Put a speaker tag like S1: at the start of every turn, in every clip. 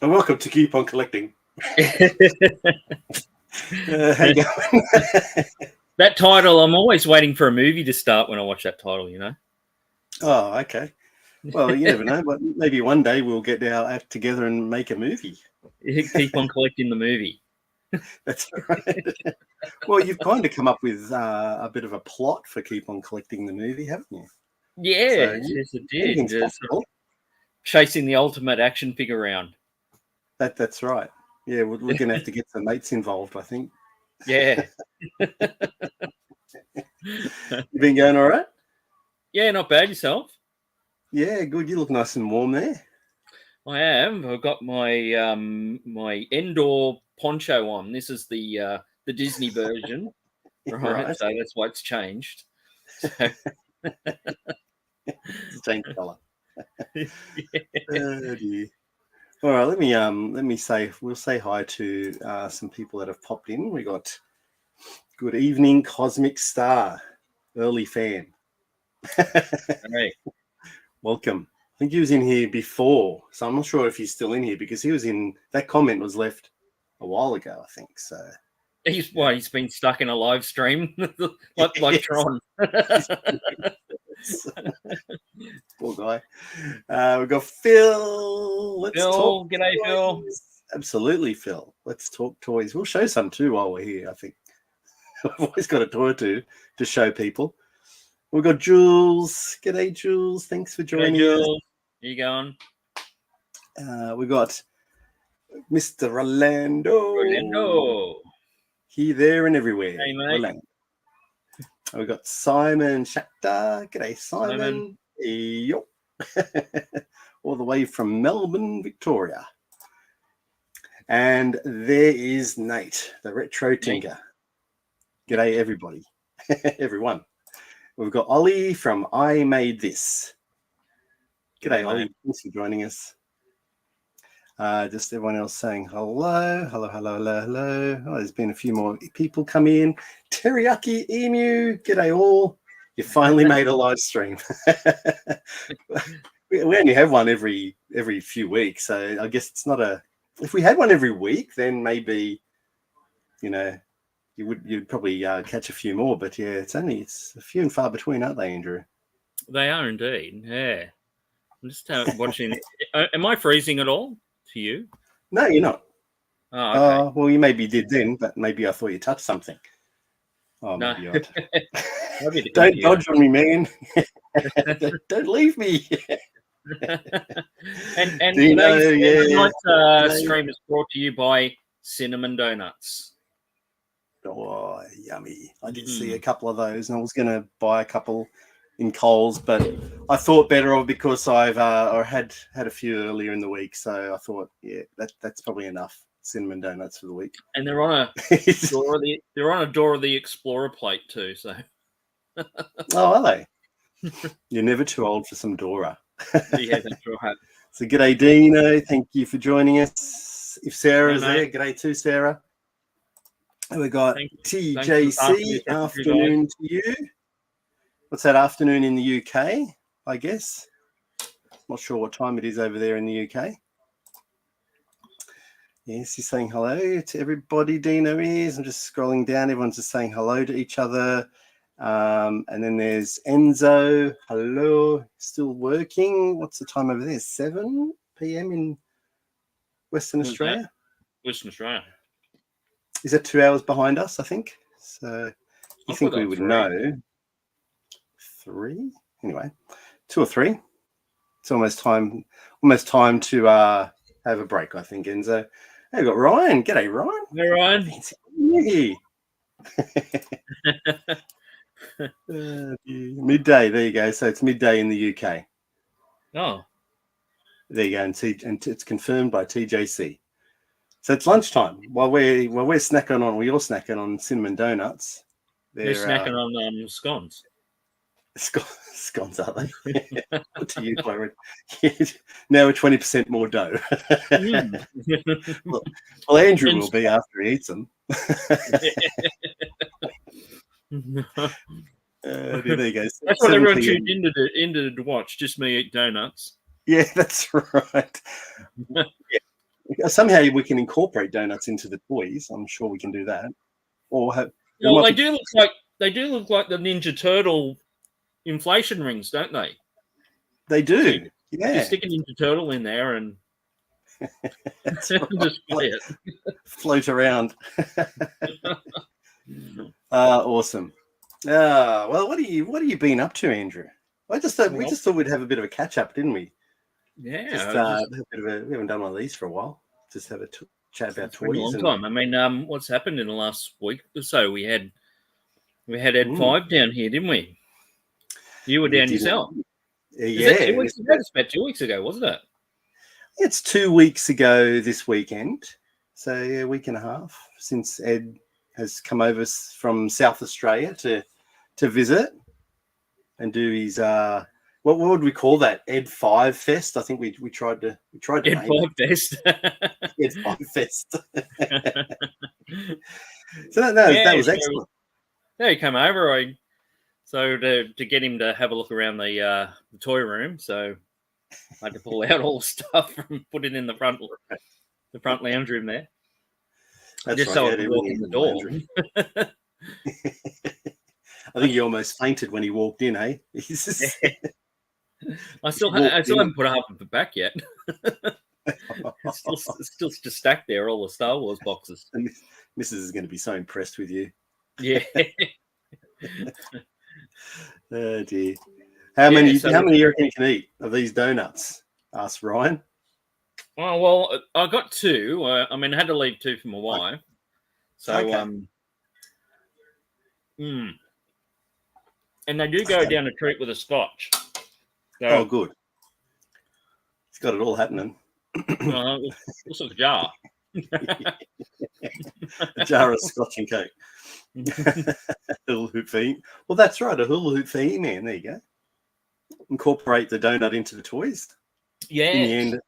S1: And welcome to Keep on Collecting. How you going?
S2: That title, I'm always waiting for a movie to start when I watch that title, you know?
S1: Oh, okay. Well, you never know, but maybe one day we'll get our act together and make a movie.
S2: Keep on collecting the movie.
S1: That's right. Well, you've kind of come up with a bit of a plot for Keep on Collecting the movie, haven't you?
S2: Yeah,
S1: So
S2: yes, it did.
S1: anything's possible.
S2: Chasing the ultimate action figure round.
S1: That's right. Yeah, we're going to have to get some mates involved, I think.
S2: Yeah.
S1: You been going all right?
S2: Yeah, not bad. Yourself?
S1: Yeah, good. You look nice and warm there.
S2: I am. I've got my my indoor poncho on. This is the Disney version, right? So that's why it's changed. So...
S1: It's changed colour.
S2: Yeah.
S1: Oh dear. All right, let me say we'll say hi to some people that have popped in. We got good evening, Cosmic Star, early fan.
S2: Hey.
S1: Welcome. I think he was in here before, so I'm not sure if he's still in here because he was in that comment was left a while ago, I think. So
S2: He's been stuck in a live stream like Tron.
S1: Poor guy. We've got Phil. Let's talk.
S2: G'day, Phil.
S1: Absolutely, Phil. Let's talk toys. We'll show some too while we're here, I think. I've always got a toy to show people. We've got Jules. G'day, Jules. Thanks for joining us.
S2: How you going?
S1: We got Mr. Rolando. He there and everywhere.
S2: Hey, mate.
S1: We got Simon Shakhtar. G'day, Simon. Yo. All the way from Melbourne, Victoria. And there is Nate, the retro tinker. G'day, everybody. Everyone. We've got Ollie from I Made This. G'day, Ollie. Thanks for joining us. Just everyone else saying hello. Hello. Oh, there's been a few more people come in. Teriyaki Emu. G'day, all. You finally made a live stream. We only have one every few weeks, so I guess it's not a... If we had one every week, then maybe, you'd probably catch a few more. But yeah, it's a few and far between, aren't they, Andrew?
S2: They are indeed. Yeah. I'm just watching. Am I freezing at all to you?
S1: No, you're not.
S2: Oh, okay.
S1: Well, you maybe did then, but maybe I thought you touched something. Oh,
S2: no.
S1: Maybe don't dodge on me, man. Don't leave me.
S2: and tonight's stream is brought to you by Cinnamon Donuts.
S1: Oh, yummy. I did see a couple of those, and I was going to buy a couple in Coles, but I thought better of because I've had a few earlier in the week, so I thought, yeah, that's probably enough cinnamon donuts for the week.
S2: And they're on a Dora the Explorer plate too. So.
S1: Oh, are they? You're never too old for some Dora.
S2: Yeah, that's right.
S1: So, g'day, Dino. Thank you for joining us. If Sarah's there, g'day too, Sarah. And we got TJC. Afternoon to you. What's that, afternoon in the UK, I guess? Not sure what time it is over there in the UK. Yes, he's saying hello to everybody. Dino is. I'm just scrolling down. Everyone's just saying hello to each other. And then there's Enzo. Hello. Still working. What's the time over there? 7 p.m. in Western Australia?
S2: Western Australia.
S1: Is that 2 hours behind us, I think? So you think we would know. 3? Anyway, 2 or 3. It's almost time to have a break, I think, Enzo. Hey, we've got Ryan. G'day, Ryan.
S2: Hey, Ryan.
S1: Midday. There you go. So it's midday in the UK.
S2: Oh.
S1: There you go. And it's confirmed by TJC. So it's lunchtime. While we're snacking on, you're snacking on cinnamon donuts.
S2: They're snacking on scones.
S1: Scones, are they? What do you, Byron? Now we're 20% more dough. Well, Andrew will be after he eats them. There you go.
S2: That's what everyone tuned into to watch. Just me eat donuts.
S1: Yeah, that's right. Yeah. Somehow we can incorporate donuts into the toys. I'm sure we can do that. Or
S2: well, they do look like the Ninja Turtle inflation rings, don't they?
S1: They do.
S2: So you
S1: Yeah.
S2: stick a Ninja Turtle in there and
S1: Right.
S2: display it.
S1: Float around. Awesome. Well, what have you been up to, Andrew? We just thought we'd have a bit of a catch up, didn't we?
S2: Yeah,
S1: we haven't done one of these for a while. Just have a chat about
S2: it's been a
S1: toys.
S2: long time. I mean, what's happened in the last week or so? We had Ed 5 down here, didn't we? You were down yourself. Is that 2 weeks ago? It's about 2 weeks ago, wasn't it?
S1: It's 2 weeks ago this weekend. So a week and a half since Ed has come over from South Australia to visit and do his what would we call that? Ed 5 Fest. I think we tried to
S2: Ed 5 Fest.
S1: Ed 5 Fest. So that was excellent.
S2: Yeah, he came over. To get him to have a look around the toy room, so I had to pull out all the stuff and put it in the front lounge room there.
S1: That's
S2: just
S1: right,
S2: so I could walk in the door.
S1: I think he almost fainted when he walked in, eh?
S2: I still haven't put half of it back yet. It's still just stacked there, all the Star Wars boxes.
S1: And Mrs. is going to be so impressed with you.
S2: Yeah.
S1: Oh dear. How many you reckon you can eat of these donuts? Asked Ryan.
S2: Oh, well, I got 2. I mean, I had to leave 2 for my wife. So,
S1: okay.
S2: And they do go down a treat with a scotch.
S1: So, good. He's got it all happening.
S2: Looks like a jar.
S1: A jar of scotch and cake. Hula hoop for He. Well, that's right. A hula hoop for He-Man. There you go. Incorporate the donut into the toys.
S2: Yeah.
S1: In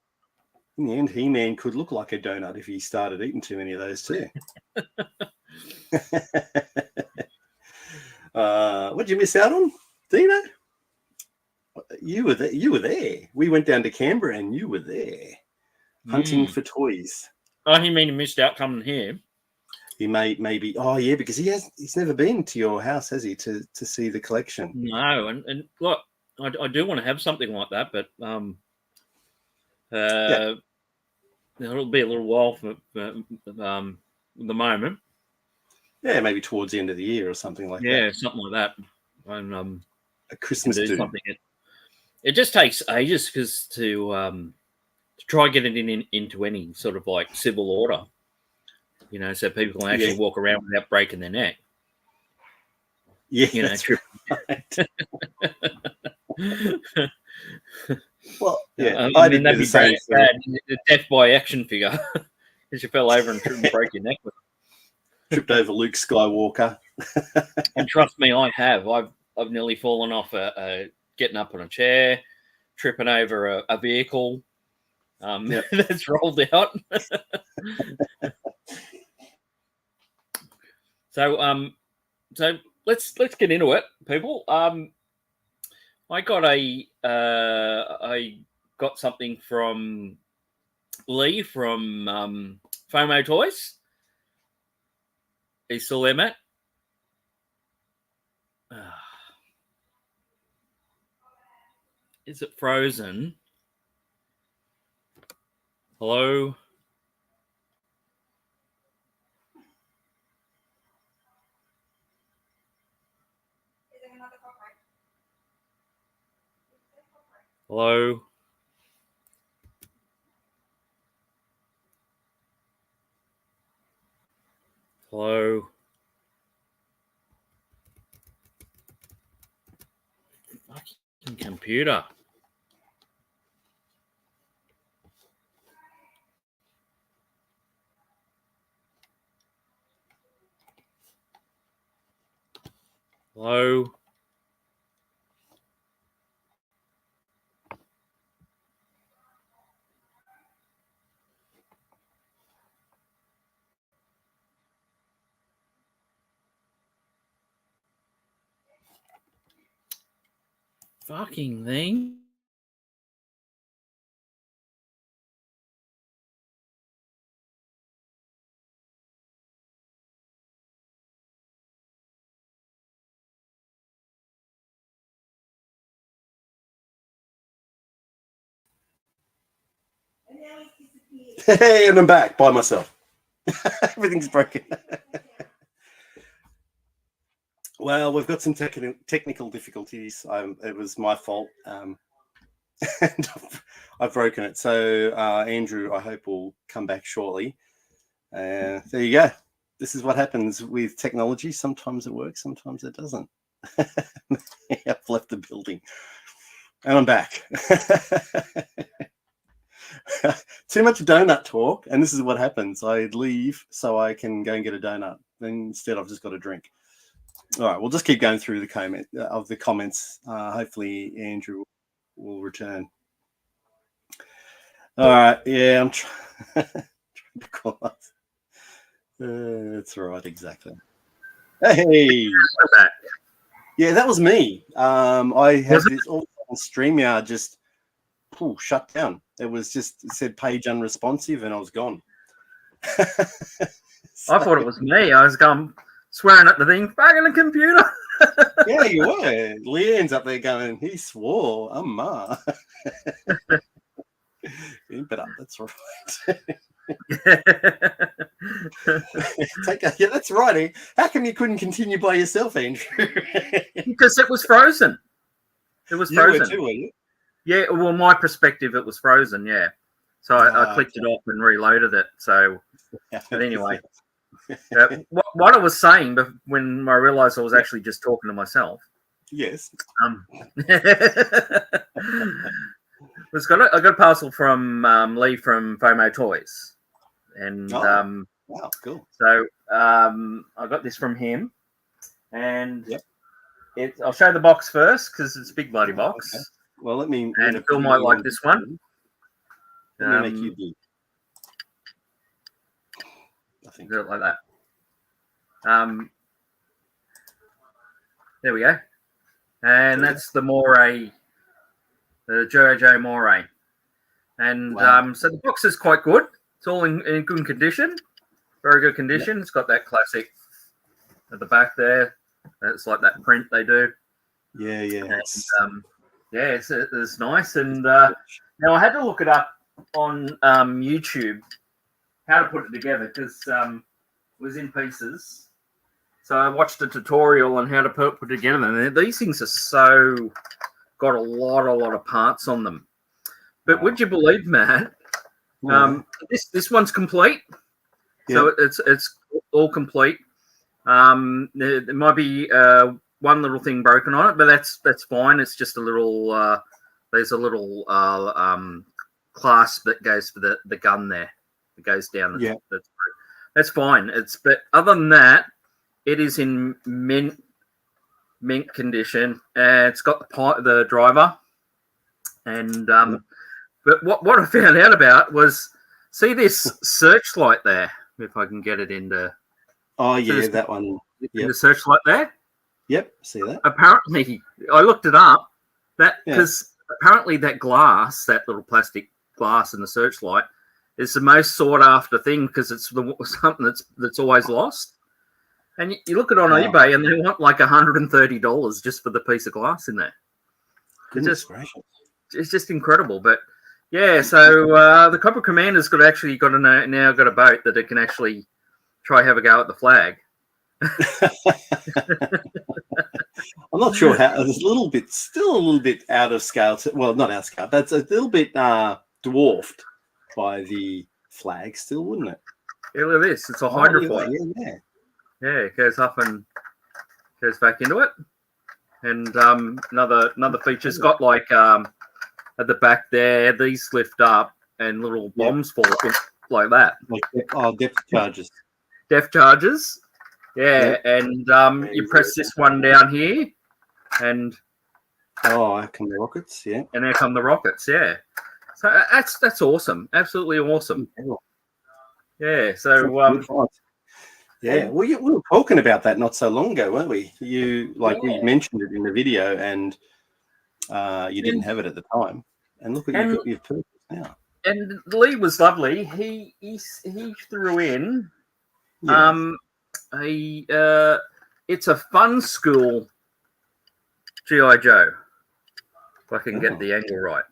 S1: the end, He-Man could look like a donut if he started eating too many of those too. What did you miss out on, Dino? You were there. We went down to Canberra and you were there hunting for toys.
S2: Oh, you mean he missed out coming here?
S1: He maybe. Oh yeah, because he's never been to your house, has he, to see the collection?
S2: No, and look, I do want to have something like that, but it'll be a little while for the moment.
S1: Yeah, maybe towards the end of the year or something like that.
S2: Yeah, something like that. And
S1: a Christmas do
S2: something. It just takes ages because to try getting it into any sort of like civil order, so people can actually walk around without breaking their neck.
S1: Yeah, right. Well, yeah,
S2: I mean that'd be bad. The death by action figure, because you fell over and broke your neck with it.
S1: Tripped over Luke Skywalker.
S2: And trust me, I have. I've nearly fallen off getting up on a chair, tripping over a vehicle that's rolled out. So let's get into it, people. I got something from Lee from FOMO Toys. Are you still there, Matt? Is it frozen? Hello? Hello? Hello? Fucking computer. Hello? Fucking thing.
S1: Hey, and I'm back by myself. Everything's broken. Well, we've got some technical difficulties. It was my fault, and I've broken it. So, Andrew, I hope will come back shortly. There you go. This is what happens with technology. Sometimes it works, sometimes it doesn't. I've left the building, and I'm back. Too much donut talk, and this is what happens. I leave so I can go and get a donut. Then instead, I've just got a drink. All right, we'll just keep going through the comments. Hopefully, Andrew will return. All right, yeah, I'm trying to call us. That's right, exactly. Hey, yeah, that was me. I had this all StreamYard just shut down. It said page unresponsive, and I was gone.
S2: I thought it was me. I was going swearing at the thing, fucking the computer.
S1: Yeah, you were. Leanne's up there going, he swore, ma. But that's right. Yeah, that's right. Eh? How come you couldn't continue by yourself, Andrew?
S2: Because it was frozen. It was frozen.
S1: You were too, were you?
S2: Yeah, well, my perspective, it was frozen, yeah. So I clicked it off and reloaded it. So, but anyway, what I was saying, but when I realised I was actually just talking to myself.
S1: Yes.
S2: I got a parcel from Lee from FOMO Toys, and
S1: wow, cool.
S2: So I got this from him, and I'll show the box first because it's a big bloody box.
S1: Okay. Well, let me.
S2: And Phil might like this one.
S1: Let me make you big.
S2: I think do it like that. There we go. And that's the Moray, the Jojo Moray. And so the box is quite good. It's all in good condition. Very good condition. It's got that classic at the back there. It's like that print they do.
S1: Yeah, yeah.
S2: And, it's nice. And now I had to look it up on YouTube how to put it together because it was in pieces. So I watched a tutorial on how to put it together. And these things are got a lot of parts on them. But would you believe, Matt? This one's complete. So it's all complete. There might be one little thing broken on it, but that's fine. It's just a little. There's a little clasp that goes for the gun there. It goes down. That's fine. But other than that, it is in mint condition. It's got the driver, and but what I found out about was see this searchlight there. If I can get it into.
S1: Oh yeah, that one.
S2: In the searchlight there.
S1: Yep, see that.
S2: Apparently, I looked it up. Because apparently that glass, that little plastic glass in the searchlight, is the most sought after thing because it's something that's always lost. And you look at it on eBay and they want like $130 just for the piece of glass in there. It's just incredible. But yeah, so the Cobra Commander's now got a boat that it can actually try have a go at the flag.
S1: I'm not sure how. It's still a little bit out of scale. Well, not out of scale, but it's a little bit dwarfed by the flag still, wouldn't it?
S2: Yeah, look at this. It's a hydrofoil. Yeah, it goes up and goes back into it. And another feature's got like at the back there, these lift up and little bombs fall like that.
S1: Like depth charges.
S2: Depth charges. Yeah, and you press this one down here, and
S1: here come the rockets. Yeah,
S2: and there come the rockets. Yeah, so that's awesome, absolutely awesome. Yeah, so
S1: yeah, we were talking about that not so long ago, weren't we? We mentioned it in the video, and you didn't have it at the time. And look what you've purchased now.
S2: And Lee was lovely. He threw in it's a Fun School G.I. Joe. If I can get the angle right.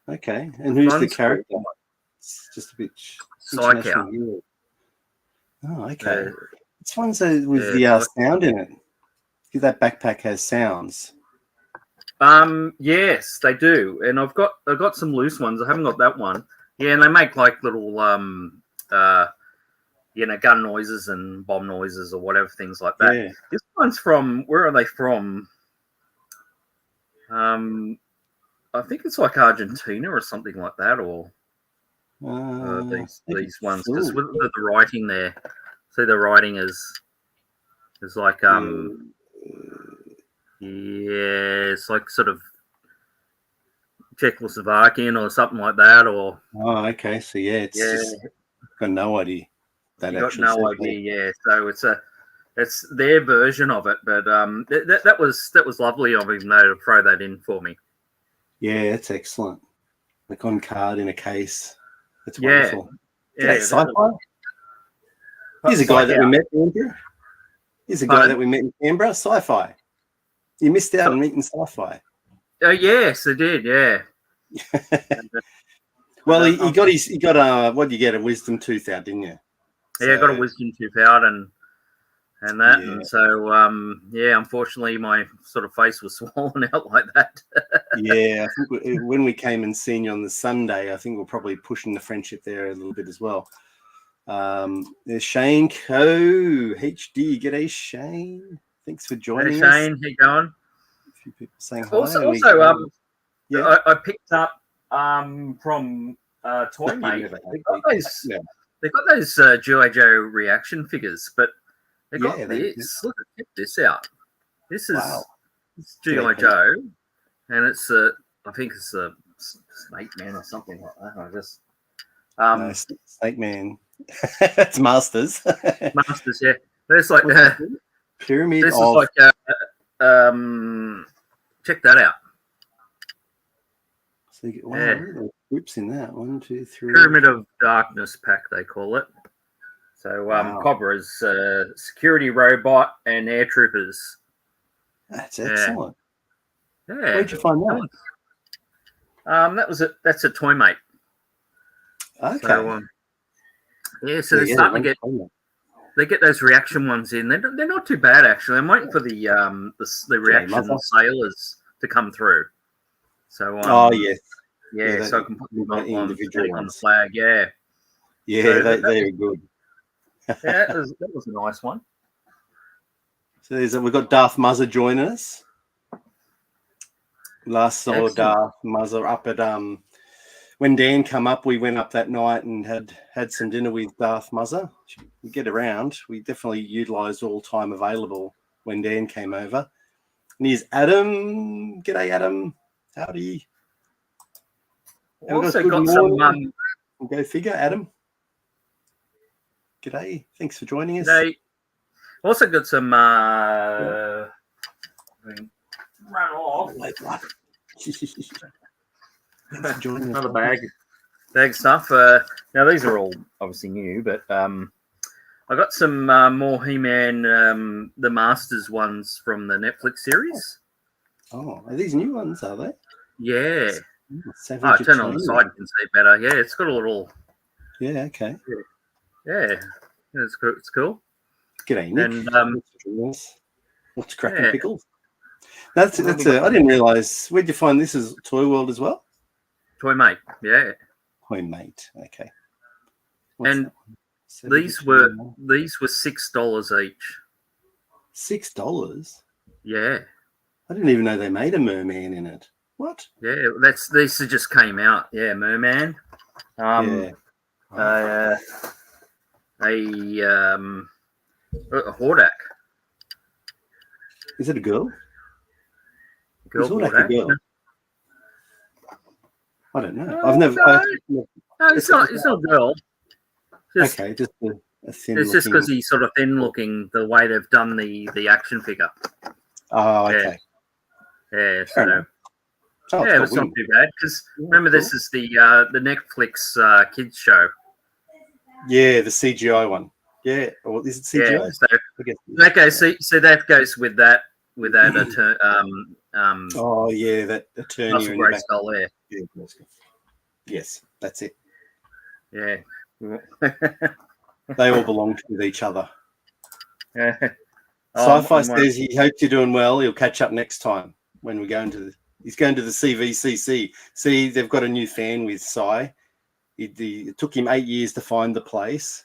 S1: Okay. And who's the
S2: One's
S1: character? It's just a bit
S2: Psycho.
S1: international hero. Oh, okay.
S2: Uh,
S1: This one's with the
S2: Psycho.
S1: sound in it. That backpack has sounds.
S2: Yes, they do, and I've got some loose ones. I haven't got that one. Yeah, and they make like little gun noises and bomb noises or whatever, things like that.
S1: Yeah.
S2: This one's from, where are they from? I think it's like Argentina or something like that, or these ones, because with the writing there, see the writing is like it's like sort of Czechoslovakian or something like that, or
S1: okay. So it's just got no idea.
S2: You got no idea, So it's their version of it, but that was lovely of him though to throw that in for me.
S1: Yeah, it's excellent. Like on card in a case. It's wonderful.
S2: Yeah,
S1: Sci-fi. Here's a guy that we met in Canberra. Here's a guy that we met in Canberra. Sci-fi. You missed out on meeting Sci-fi.
S2: Oh yes, I did. Yeah.
S1: Well, he got what did you get, a wisdom tooth out, didn't you?
S2: Yeah, I got a wisdom tooth out and that, and so unfortunately my sort of face was swollen out like that.
S1: Yeah, I think when we came and seen you on the Sunday, I think we're probably pushing the friendship there a little bit as well. There's Shane Co. HD. G'day, Shane. Thanks for joining us.
S2: Shane, how you going?
S1: A few people saying hi.
S2: Also, I picked up from Toy Mate. They've got those G.I. Joe reaction figures, but they got this. Look, check this out. This is G.I. Joe, and it's I think it's a Snake Man or something like that. I just
S1: no, Snake Man. It's Masters.
S2: Masters, yeah. There's like
S1: Pyramid.
S2: This is like check that out.
S1: So you get groups in that. 1, 2, 3.
S2: Pyramid of Darkness pack, they call it. So Cobra's security robot and air troopers.
S1: That's excellent.
S2: Yeah.
S1: Where'd you find that?
S2: That's a Toy Mate.
S1: Okay.
S2: So, so they're starting to get those reaction ones in. They're not too bad actually. I'm waiting for the reaction sailors to come through. So
S1: yes.
S2: So I can put them on the flag. Yeah,
S1: so they're good.
S2: that was a nice one.
S1: So we've got Darth Muzzer joining us. Last saw Darth Muzzer up at when Dan come up, we went up that night and had some dinner with Darth Muzzer. We get around. We definitely utilised all time available when Dan came over. And here's Adam. G'day, Adam. Howdy.
S2: Also got some.
S1: Go figure, Adam. G'day. Thanks for joining us.
S2: They also got some. Run off. Another bag stuff. Now these are all obviously new, but I got some more He-Man, the Masters ones from the Netflix series.
S1: Oh, are these new ones? Are they?
S2: Yeah. Turn on the side, you can see better. Yeah, it's got a little.
S1: Yeah. Okay.
S2: Yeah, it's cool. It's cool.
S1: G'day, Nick.
S2: And
S1: what's cracking pickles? That's I didn't realise. Where'd you find this? Is Toy World as well?
S2: Toy Mate, yeah.
S1: Toy Mate, okay.
S2: And these were $6 each.
S1: $6?
S2: Yeah.
S1: I didn't even know they made a merman in it. What?
S2: Yeah, these just came out. Yeah, merman. A Hordak.
S1: Is it a girl?
S2: Girl Hordak.
S1: A girl? I don't know.
S2: I've never. No, it's not a girl.
S1: Just a thin.
S2: It's just because he's sort of thin looking. The way they've done the action figure.
S1: Oh, okay.
S2: Yeah. So. It's not too bad because remember this is the Netflix kids show.
S1: Yeah, the CGI one. Yeah, or is it CGI?
S2: Yeah, so that goes. So that goes with that.
S1: Oh yeah, that attorney.
S2: Russell Grace doll there.
S1: Yeah, Yes, that's it.
S2: Yeah.
S1: They all belong to each other.
S2: Yeah.
S1: Sci-Fi says he hopes you're doing well. He'll catch up next time when we go into the. He's going to the CVCC. See, they've got a new fan with Sci. It took him 8 years to find the place,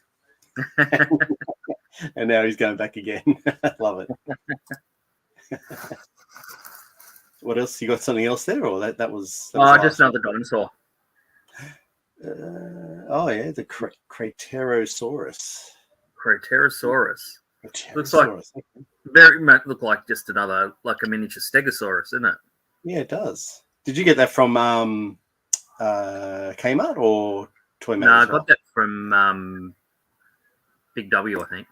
S1: and now he's going back again. Love it. What else? You got something else there, or that was
S2: just another dinosaur.
S1: Oh yeah, the Craterosaurus.
S2: Craterosaurus. Looks like look like just another, like a miniature Stegosaurus, isn't it?
S1: Yeah, it does. Did you get that from Kmart or Toy Mart?
S2: No, I got that from Big W, I think.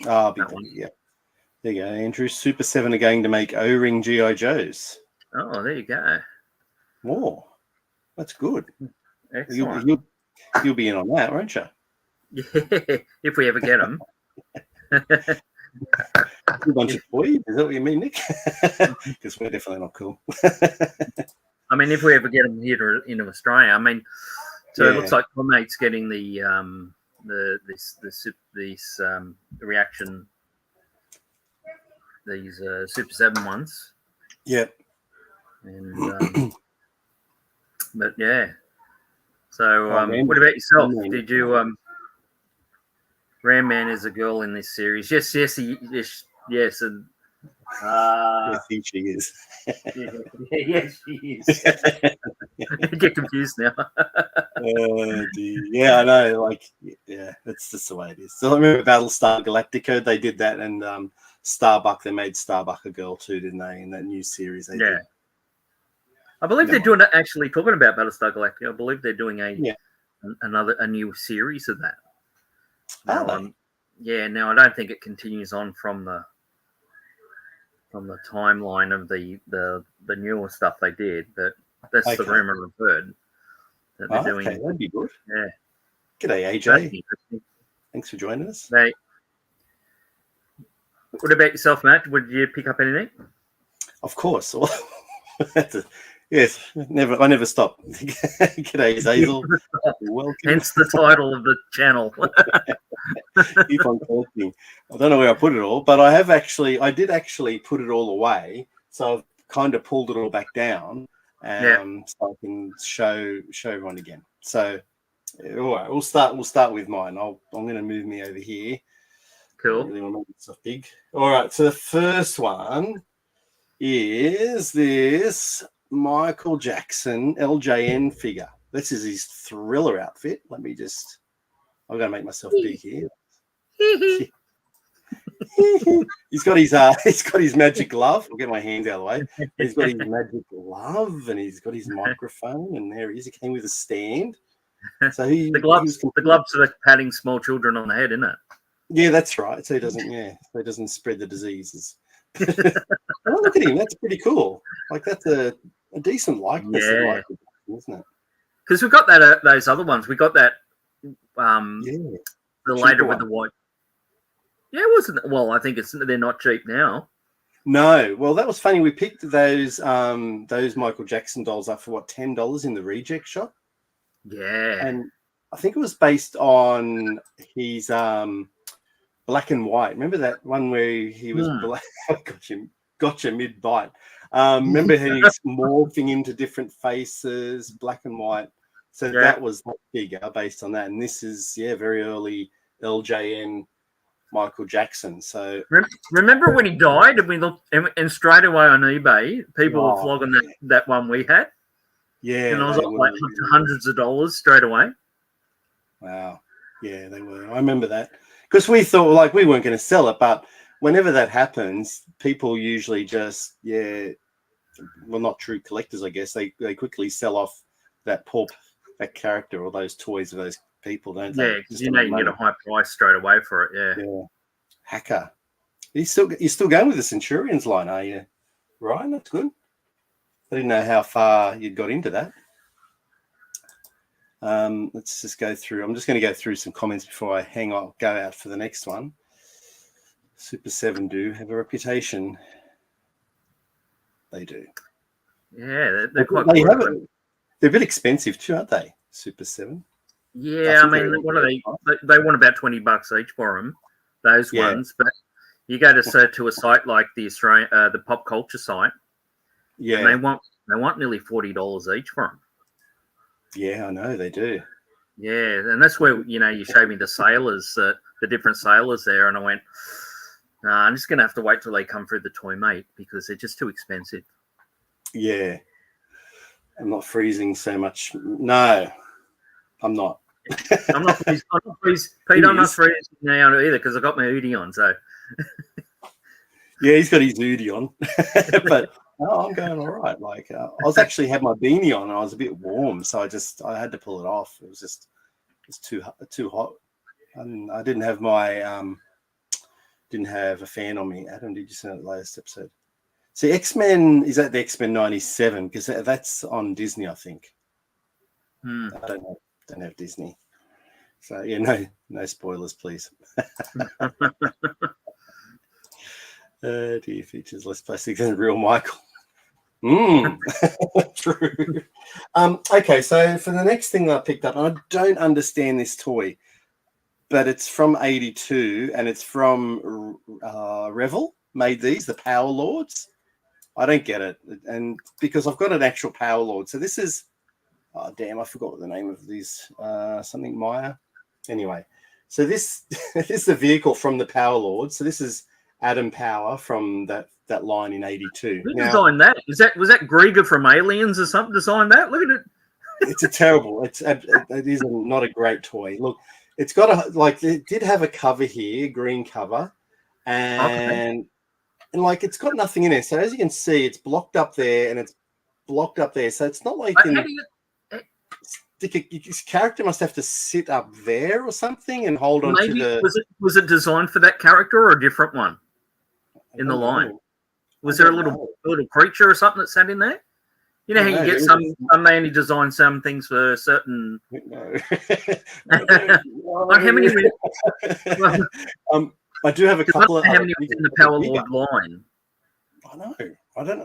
S1: Oh, Big W, yeah. There you go, Andrew. Super 7 are going to make O-ring G.I. Joes.
S2: Oh, there you go.
S1: Oh, that's good.
S2: Excellent.
S1: You'll be in on that, won't you?
S2: Yeah, if we ever get them.
S1: A bunch of toys, is that what you mean, Nick? Because we're definitely not cool.
S2: I mean, if we ever get them here into Australia, I mean, so it looks like Toymate's getting the reaction, these Super 7 ones.
S1: Yep.
S2: And but yeah. So what about yourself? Did you Ram Man is a girl in this series? Yes, and
S1: yes, she is.
S2: Yes, she is. I get confused now.
S1: Oh dear. Yeah, I know. Like, yeah, that's just the way it is. So I remember Battlestar Galactica. They did that, and Starbuck. They made Starbuck a girl too, didn't they? In that new series, they did.
S2: I believe they're doing actually talking about Battlestar Galactica. I believe they're doing a new series of that. Now, now I don't think it continues on from the timeline of the newer stuff they did, but that's the rumor I've heard that they're doing.
S1: Okay, that'd be good.
S2: Yeah.
S1: G'day, AJ. Thanks for joining us.
S2: What about yourself, Matt? Would you pick up anything?
S1: Of course. Yes, I never stop. G'day, Zazel. Welcome.
S2: Hence the title of the channel.
S1: Keep on talking. I don't know where I put it all, but I did actually put it all away. So I've kind of pulled it all back down, so I can show everyone again. So, all right, we'll start with mine. I'm going to move me over here.
S2: Cool.
S1: Really want to make stuff big. All right. So the first one is this Michael Jackson LJN figure. This is his Thriller outfit. I've got to make myself big here. He's got his magic glove. I'll get my hands out of the way. He's got his magic glove and he's got his microphone, and there he is. He came with a stand. So the
S2: gloves are patting small children on the head, isn't it?
S1: Yeah, that's right. So he doesn't spread the diseases. Oh, look at him. That's pretty cool. Like, that's a decent likeness of Michael Jackson, isn't it?
S2: Because we got that those other ones. We got that the later with the white. Yeah, it wasn't. Well, I think they're not cheap now.
S1: No, well, that was funny. We picked those Michael Jackson dolls up for $10 in the reject shop.
S2: Yeah,
S1: and I think it was based on his black and white. Remember that one where he was black? Gotcha mid bite. Remember how he's morphing into different faces, black and white. So that was that figure based on that. And this is very early LJN Michael Jackson. So
S2: remember when he died, and we looked, and straight away on eBay, people were flogging that one we had.
S1: Yeah,
S2: and I was like hundreds of dollars straight away.
S1: Wow. Yeah, they were. I remember that because we thought we weren't going to sell it, but whenever that happens, people usually just not true collectors, I guess. They quickly sell off that character or those toys of those people, don't they?
S2: Yeah, because you can get a high price straight away for it. Yeah.
S1: Hacker. You're still going with the Centurions line, are you, Ryan? That's good. I didn't know how far you'd got into that. Let's just go through. I'm just going to go through some comments before I go out for the next one. Super 7 do have a reputation. They do.
S2: Yeah, they're quite good.
S1: They're a bit expensive too, aren't they? Super 7.
S2: Yeah, I mean, what are they? They want about $20 each for them, those ones. But you go to a site like the Australian, the pop culture site, and they want nearly $40 each for them.
S1: Yeah, I know they do.
S2: Yeah, and that's where you showed me the sailors, the different sailors there, and I went, nah, I'm just gonna have to wait till they come through the toy mate because they're just too expensive.
S1: Yeah, I'm not freezing so much. No, I'm not.
S2: I'm not freezing, Pete. I'm not freezing now either because I got my hoodie on. So
S1: yeah, he's got his hoodie on, but no, I'm going all right. Like I was actually had my beanie on, and I was a bit warm, so I had to pull it off. It's too hot, and I didn't have my didn't have a fan on me. Adam, did you see that last episode? See, X-Men is at the X-Men 97 because that's on Disney, I think. I don't have Disney. So yeah, no spoilers, please. Dear features less plastic than real Michael. True. Okay, so for the next thing I picked up, I don't understand this toy, but it's from 82 and it's from Revel. Made these, the Power Lords. I don't get it, and because I've got an actual Power Lord. So this is, oh damn, I forgot what the name of these. Something Maya. Anyway, so this is the vehicle from the Power Lord. So this is Adam Power from that line in 82.
S2: Who designed that? Was that Grieger from Aliens or something designed that? Look at it.
S1: It's a terrible. It is not a great toy. Look, it's got it did have a cover here, green cover, and like it's got nothing in it. So as you can see, it's blocked up there and it's blocked up there. So it's not like his character must have to sit up there or something and hold on to the.
S2: Was it designed for that character or a different one in the line? Was there a little creature or something that sat in there? You know how you get some man who designs some things for certain.
S1: No.
S2: Like how many?
S1: I do have a couple of.
S2: How many in the Power Lord line?
S1: I know. I don't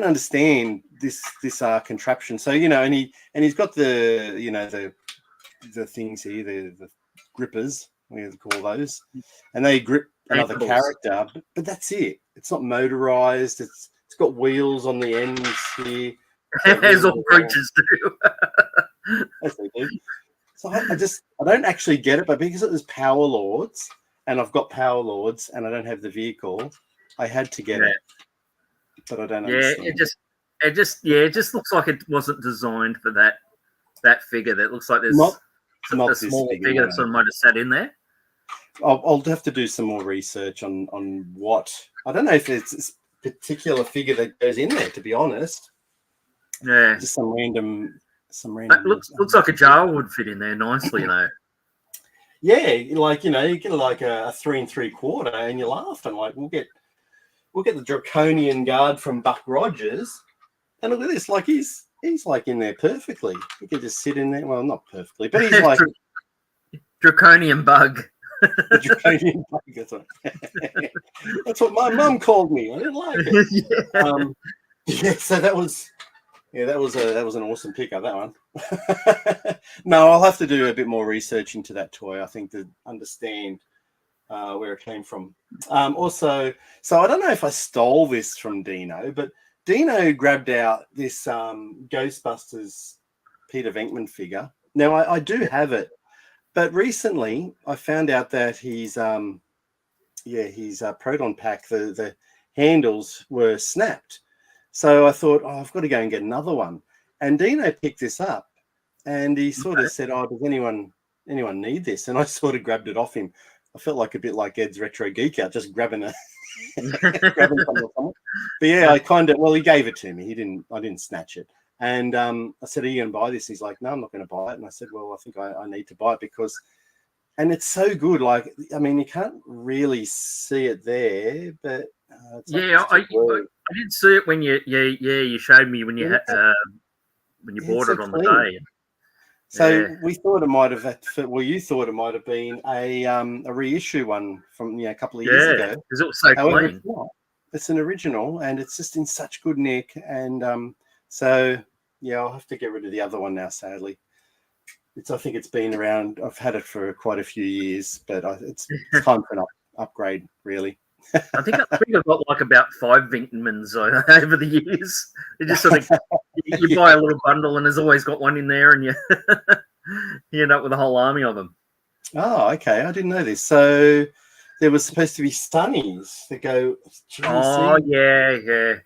S1: understand this contraption. So and he's got the the things here, the grippers, we call those, and they grip another character. But that's it. It's not motorized. It's got wheels on the ends here.
S2: As all creatures do.
S1: As they do. So I don't actually get it, but because it was Power Lords, and I've got Power Lords, and I don't have the vehicle, I had to get it. But I don't understand.
S2: It just looks like it wasn't designed for that figure. That looks like there's
S1: not
S2: a small figure that might have sat in there.
S1: I'll have to do some more research on what. I don't know if it's this particular figure that goes in there, to be honest.
S2: Yeah.
S1: Just some random.
S2: That looks like a jar would fit in there nicely,
S1: Yeah, like you get like a 3 3/4, and you laugh and like we'll get the draconian guard from Buck Rogers, and look at this, like he's like in there perfectly. He could just sit in there. Well, not perfectly, but he's like
S2: draconian bug.
S1: The draconian bug. That's what my mum called me. I didn't like it. So that was an awesome pickup, that one. No, I'll have to do a bit more research into that toy, I think, to understand where it came from. Also, so I don't know if I stole this from Dino, but Dino grabbed out this Ghostbusters Peter Venkman figure. Now, I do have it, but recently I found out that his Proton Pack, the handles were snapped. So I thought, I've got to go and get another one. And Dino picked this up, and he sort of said, does anyone need this? And I sort of grabbed it off him. I felt like a bit like Ed's Retro Geek Out, just grabbing grabbing something. But yeah, he gave it to me. I didn't snatch it. And I said, are you going to buy this? He's like, no, I'm not going to buy it. And I said, well, I think I need to buy it because, and it's so good. Like, I mean, you can't really see it there, but
S2: I did see it when you showed me when you bought it on the day.
S1: So we thought it might have. You thought it might have been a reissue one from a couple of years ago.
S2: Because it was so clean.
S1: It's an original, and it's just in such good nick. And so Yeah, I'll have to get rid of the other one now, sadly. I think it's been around. I've had it for quite a few years, but it's time for an upgrade, really.
S2: I think I've got like about 5 Vinkmans over the years. It just sort of you buy a little bundle, and there's always got one in there, and you you end up with a whole army of them.
S1: Oh, okay. I didn't know this. So there was supposed to be Sunnies that go.
S2: Oh, yeah.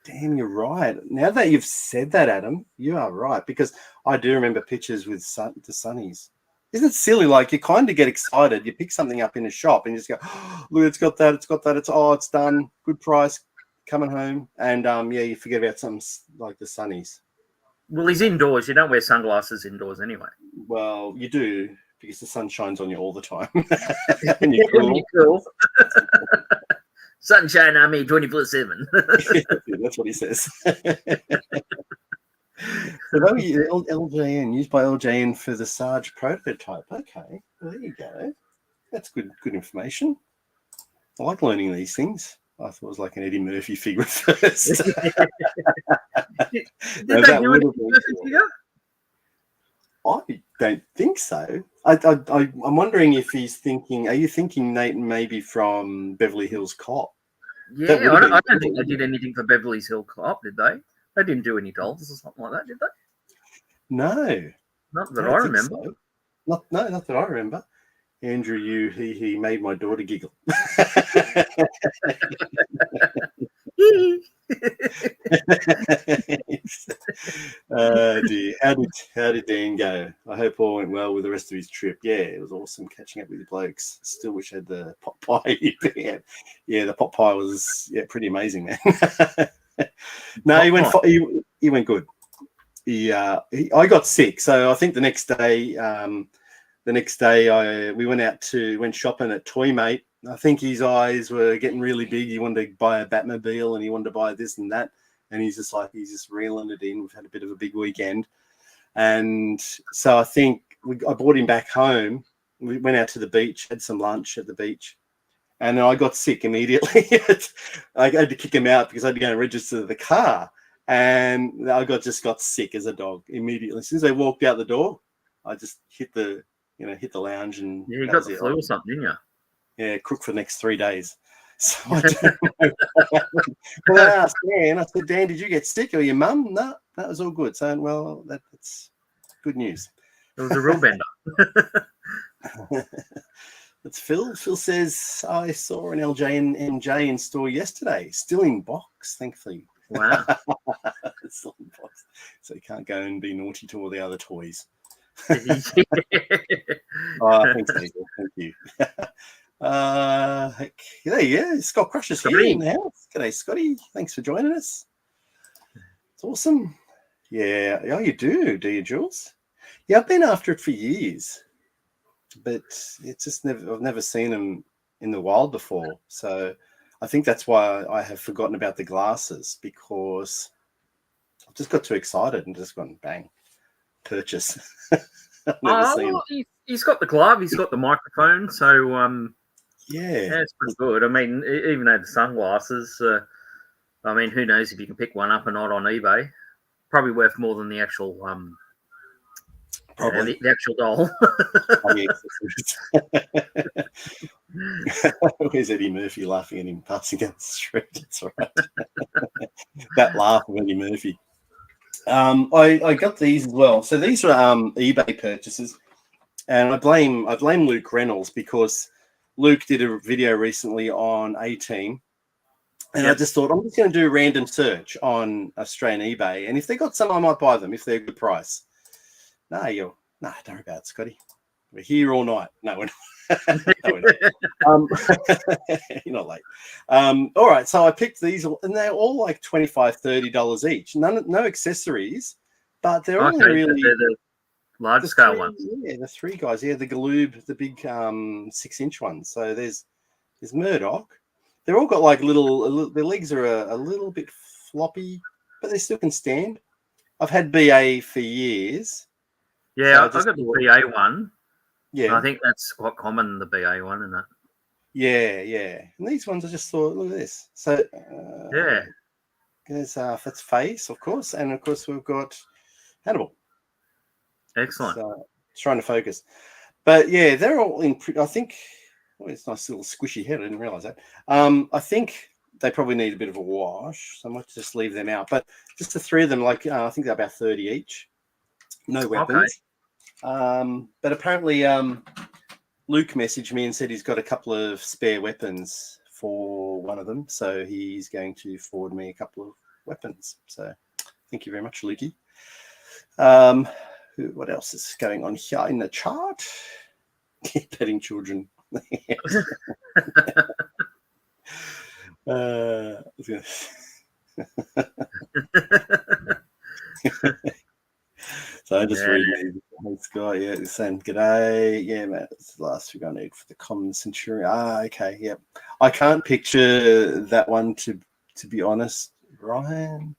S1: Damn, you're right. Now that you've said that, Adam, you are right, because I do remember pictures with the Sunnies. Isn't it silly? Like, you kind of get excited. You pick something up in a shop and you just go, oh, look, it's got that. It's done. Good price. Coming home. And you forget about something like the Sunnies.
S2: Well, he's indoors. You don't wear sunglasses indoors anyway.
S1: Well, you do, because the sun shines on you all the time.
S2: And you're cool. Sunshine on me 24/7.
S1: That's what he says. So that was LJN, used by LJN for the Sarge prototype. Okay, well, there you go. That's good information. I like learning these things. I thought it was like an Eddie Murphy figure first.
S2: Did they do Eddie Murphy figure?
S1: I don't think so. I'm wondering if he's thinking. Are you thinking, Nathan, maybe from Beverly Hills Cop?
S2: Yeah, I don't think they did anything for Beverly Hills Cop, did they? They didn't do any dolls or something like that, did they?
S1: No.
S2: Not that I remember.
S1: So. Not that I remember. Andrew, he made my daughter giggle. Dear. How did Dan go? I hope all went well with the rest of his trip. Yeah, it was awesome catching up with the blokes. Still wish I had the pot pie. Yeah, the pot pie was pretty amazing, man. No, he went good. I got sick, so I think the next day we went shopping at Toymate. I think his eyes were getting really big. He wanted to buy a Batmobile and he wanted to buy this and that. And he's just reeling it in. We've had a bit of a big weekend. And so I think I brought him back home. We went out to the beach, had some lunch at the beach. And then I got sick immediately. I had to kick him out because I had to go and register the car. And I just got sick as a dog immediately. As soon as I walked out the door, I just hit the lounge. And
S2: you got the flu or something, didn't you?
S1: Yeah, crook for the next 3 days. So I don't know. Well, I asked Dan. I said, Dan, did you get sick or your mum? No, that was all good. So, well, that's good news.
S2: It was a real bender.
S1: That's Phil. Phil says, I saw an LJ and MJ in store yesterday. Still in box, thankfully.
S2: Wow.
S1: Still in box. So you can't go and be naughty to all the other toys.
S2: Thanks,
S1: Hazel. Thank you. Yeah, Scott Crusher's here in the house. G'day, Scotty. Thanks for joining us. It's awesome. Yeah. Oh, you do you, Jules? Yeah, I've been after it for years, but it's just I've never seen them in the wild before. So I think that's why I have forgotten about the glasses, because I've just got too excited and just gone bang, purchase.
S2: He's got the glove, he's got the microphone, so
S1: yeah,
S2: it's pretty good. I mean, even though the sunglasses, I mean, who knows if you can pick one up or not on eBay? Probably worth more than the actual
S1: probably
S2: the actual doll.
S1: Where's Eddie Murphy laughing at him passing down the street? That's right. That laugh of Eddie Murphy. I got these as well. So these are eBay purchases, and I blame Luke Reynolds, because Luke did a video recently on A-Team, and I just thought, I'm just going to do a random search on Australian eBay, and if they got some, I might buy them if they're a good price. Don't worry about it, Scotty. We're here all night. No, we're not. No, we're not. You're not late. All right, so I picked these, and they're all like $25, $30 each. No accessories, but they're only really
S2: the large scale ones.
S1: Yeah, the three guys. Yeah, the Galoob, the big 6-inch ones. So there's Murdoch. They're all got like little. Their legs are a little bit floppy, but they still can stand. I've had BA for years.
S2: Yeah, so I've got the BA one.
S1: Yeah,
S2: I think that's quite common, the BA one, isn't it?
S1: Yeah. And these ones, I just thought, look at this. So
S2: yeah,
S1: there's that's face, of course, and of course we've got Hannibal.
S2: Excellent.
S1: So trying to focus. But yeah, they're all in. I think it's a nice little squishy head. I didn't realize that. I think they probably need a bit of a wash, so I might just leave them out. But just the three of them, like I think they're about 30 each. No weapons. Okay. But apparently, Luke messaged me and said he's got a couple of spare weapons for one of them, so he's going to forward me a couple of weapons. So thank you very much, Lukey. What else is going on here in the chart? Petting children. So I just read this guy. Yeah, he's saying g'day. Yeah, man, it's the last thing I need for the common centurion. Okay, yep. I can't picture that one to be honest, Ryan.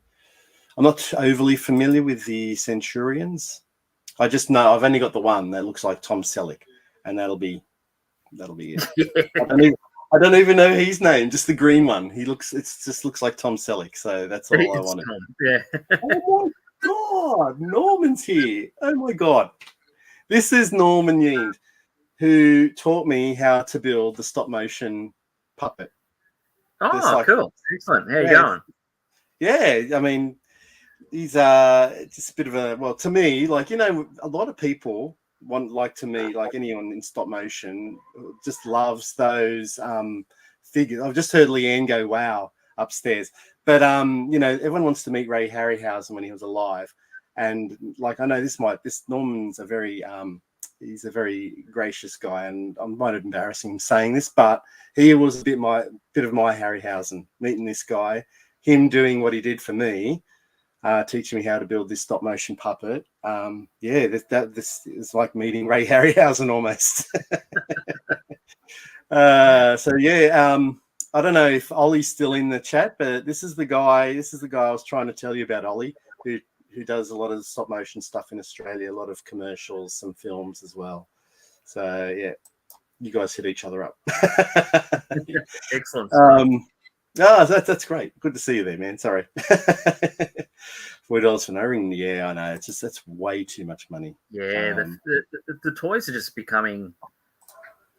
S1: I'm not overly familiar with the centurions. I just know I've only got the one that looks like Tom Selleck, and that'll be it. Yeah. I don't even know his name, just the green one. It just looks like Tom Selleck, so that's all I wanted.
S2: Yeah.
S1: Oh my God, Norman's here. Oh my God. This is Norman Yiend, who taught me how to build the stop motion puppet.
S2: Oh, cool. Excellent. How you going?
S1: Yeah, I mean, he's just a bit of a, well, to me, like, you know, a lot of people like anyone in stop motion just loves those figures. I've just heard Leanne go wow upstairs, but you know, everyone wants to meet Ray Harryhausen when he was alive, and like I know this Norman's a very he's a very gracious guy, and I might embarrass him saying this, but he was a bit of my Harryhausen, meeting this guy, him doing what he did for me. Teaching me how to build this stop motion puppet. This is like meeting Ray Harryhausen almost. I don't know if Ollie's still in the chat, but this is the guy I was trying to tell you about, Ollie, who does a lot of stop motion stuff in Australia, a lot of commercials, some films as well. So yeah, you guys hit each other up.
S2: Excellent.
S1: That's great. Good to see you there, man. Sorry. $4 for no ring. Yeah, I know. That's way too much money.
S2: Yeah, the toys are just becoming.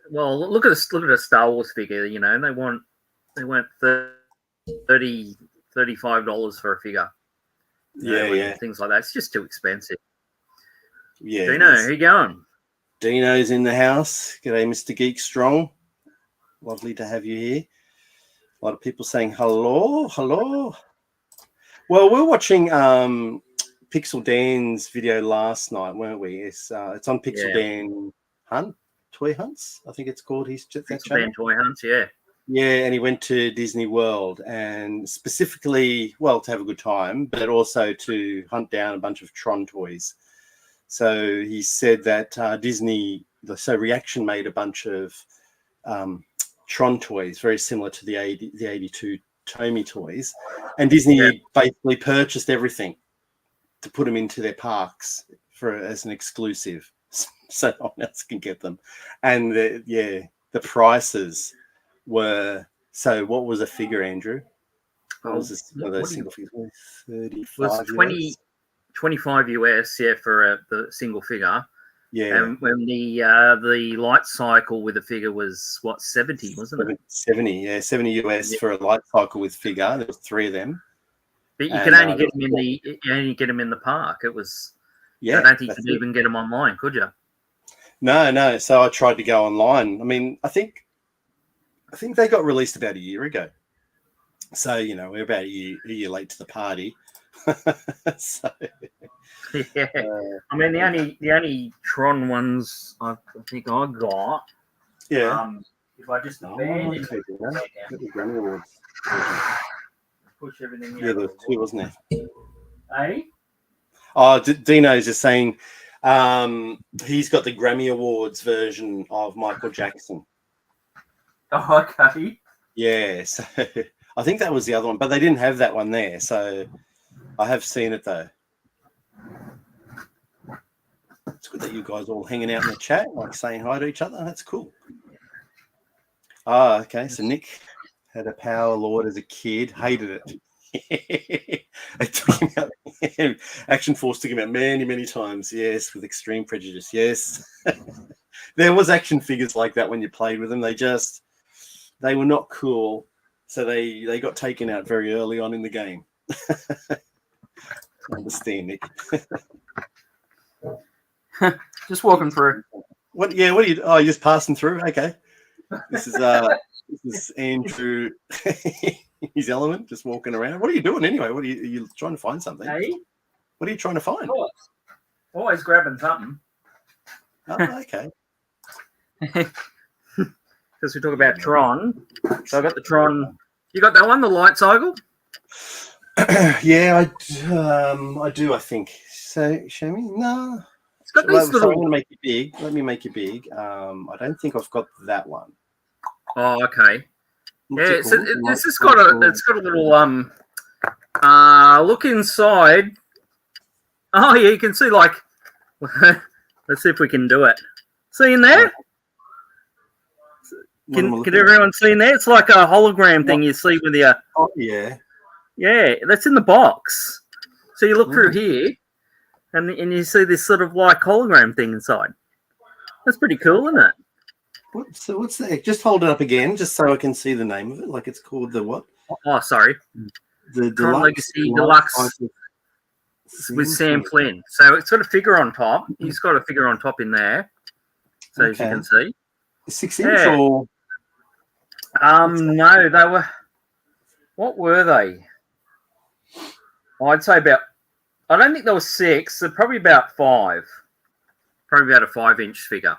S2: Well, look at a Star Wars figure. You know, they want $35 for a figure. Things like that. It's just too expensive. Yeah. Dino, how you going?
S1: Dino's in the house. G'day, Mr. Geek Strong. Lovely to have you here. A lot of people saying hello. Well, we're watching Pixel Dan's video last night, weren't we? It's on Pixel Dan Toy Hunts, I think it's called. He's just that channel. Dan
S2: Toy Hunts, yeah.
S1: Yeah, and he went to Disney World, and specifically, well, to have a good time, but also to hunt down a bunch of Tron toys. So he said that Reaction made a bunch of Tron toys, very similar to the 82 Tomy toys, and Disney basically purchased everything to put them into their parks as an exclusive, so no one else can get them. And the prices were. So what was a figure, Andrew? What was this? One of those single figures? 35
S2: was 25 US, for the single figure.
S1: Yeah.
S2: And when the light cycle with the figure was 70, wasn't it?
S1: 70, 70 US for a light cycle with figure. There was 3 of them.
S2: But you can only get them in the park. It was. I don't think you could even get them online, could you?
S1: No. So I tried to go online. I mean, I think they got released about a year ago. So you know, we're about a year late to the party. So.
S2: Yeah, I mean the only Tron ones I think I got.
S1: Yeah.
S2: If I just abandon push everything.
S1: Yeah, there was 2, wasn't there?
S2: Hey.
S1: Oh, Dino's just saying he's got the Grammy Awards version of Michael Jackson.
S2: Oh, okay.
S1: Yeah, so I think that was the other one, but they didn't have that one there. So I have seen it though. It's good that you guys all hanging out in the chat, like saying hi to each other. That's cool. Okay. So Nick had a Power Lord as a kid, hated it. I took him out. Action Force took him out many times. Yes, with Extreme Prejudice. Yes, there was action figures like that when you played with them. They were not cool, so they got taken out very early on in the game. I understand, Nick.
S3: Just walking through.
S1: What? Yeah. What are you? Oh, you're just passing through. Okay. This is Andrew. His element, just walking around. What are you doing anyway? Are you trying to find something?
S3: Hey,
S1: What are you trying to find?
S3: always grabbing something.
S1: Oh, okay.
S3: Because we talk about Tron. So I got the Tron. You got that one, the light cycle?
S1: Yeah, I do. I think. So, show me. No.
S3: It's got these little.
S1: I'm going to make it big. Let me make it big. I don't think I've got that one.
S3: Oh, okay.
S1: What's
S3: Yeah, this has got a little look inside. Oh yeah, you can see like. Let's see if we can do it. See in there? Can everyone see in there? It's like a hologram thing you see with your.
S1: Oh yeah.
S3: Yeah, that's in the box. So you look through here, and you see this sort of like hologram thing inside. That's pretty cool, isn't it?
S1: What's that? Just hold it up again, just so I can see the name of it. Like it's called the what?
S3: Oh, sorry.
S1: The
S3: Tron Legacy Deluxe with Sam Flynn. So it's got a figure on top. He's got a figure on top in there. So as you can see.
S1: 6-inch or?
S3: No, they were. What were they? I'd say about. I don't think they were 6. They're probably about 5. Probably about a 5-inch figure.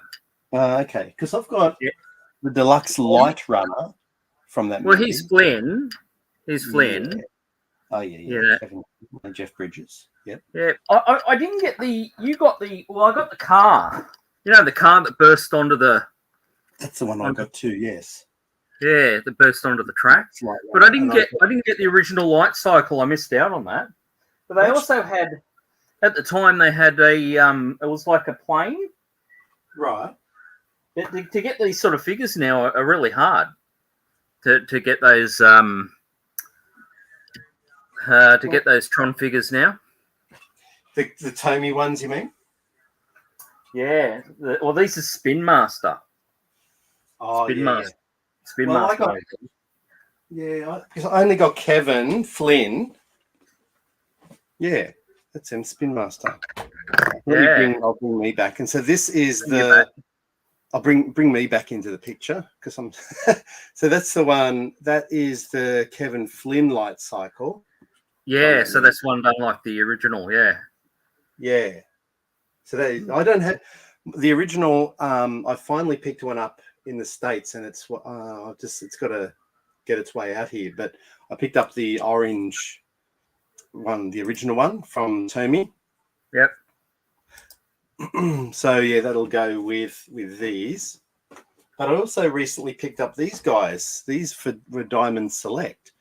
S1: Okay, because I've got the Deluxe Light Runner from that.
S3: Well,
S1: movie.
S3: he's Flynn. He's Flynn.
S1: Yeah. Oh yeah. Jeff Bridges. Yep.
S3: Yeah. I didn't get the. You got the. Well, I got the car. You know, the car that burst onto the.
S1: That's the one I got too. Yes.
S3: Yeah, that burst onto the track. But I didn't get the original light cycle. I missed out on that. But they also had, at the time, they had a. It was like a plane.
S1: Right.
S3: To get these sort of figures now are really hard. To get those to get those Tron figures now.
S1: The Tomy ones, you mean?
S3: Yeah. Well, these are Spin Master.
S1: Oh,
S3: Spin
S1: yeah.
S3: Master. Spin
S1: Well,
S3: Master.
S1: Because I only got Kevin Flynn. Yeah, that's him, Spin Master. I'll bring me back. And so this is I'll bring me back into the picture because I'm. So that's the one. That is the Kevin Flynn light cycle.
S3: Yeah, so that's one done like the original. Yeah.
S1: Yeah. So I don't have the original. I finally picked one up in the States, and it's got to get its way out here. But I picked up the orange one, the original one from Tomy.
S3: Yep.
S1: So yeah, that'll go with these. But I also recently picked up these guys. These were Diamond Select,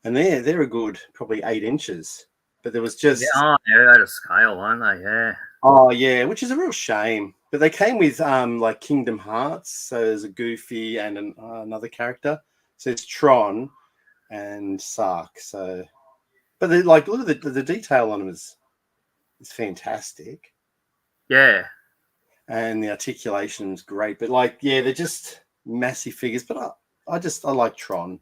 S1: and they're a good probably 8 inches. But there was just
S3: they're out of scale, aren't they? Yeah.
S1: Oh yeah, which is a real shame. But they came with like Kingdom Hearts, so there's a Goofy and another character. So it's Tron and Sark. So, but look at the detail on them is fantastic.
S3: Yeah.
S1: And the articulation is great. But they're just massive figures. But I like Tron.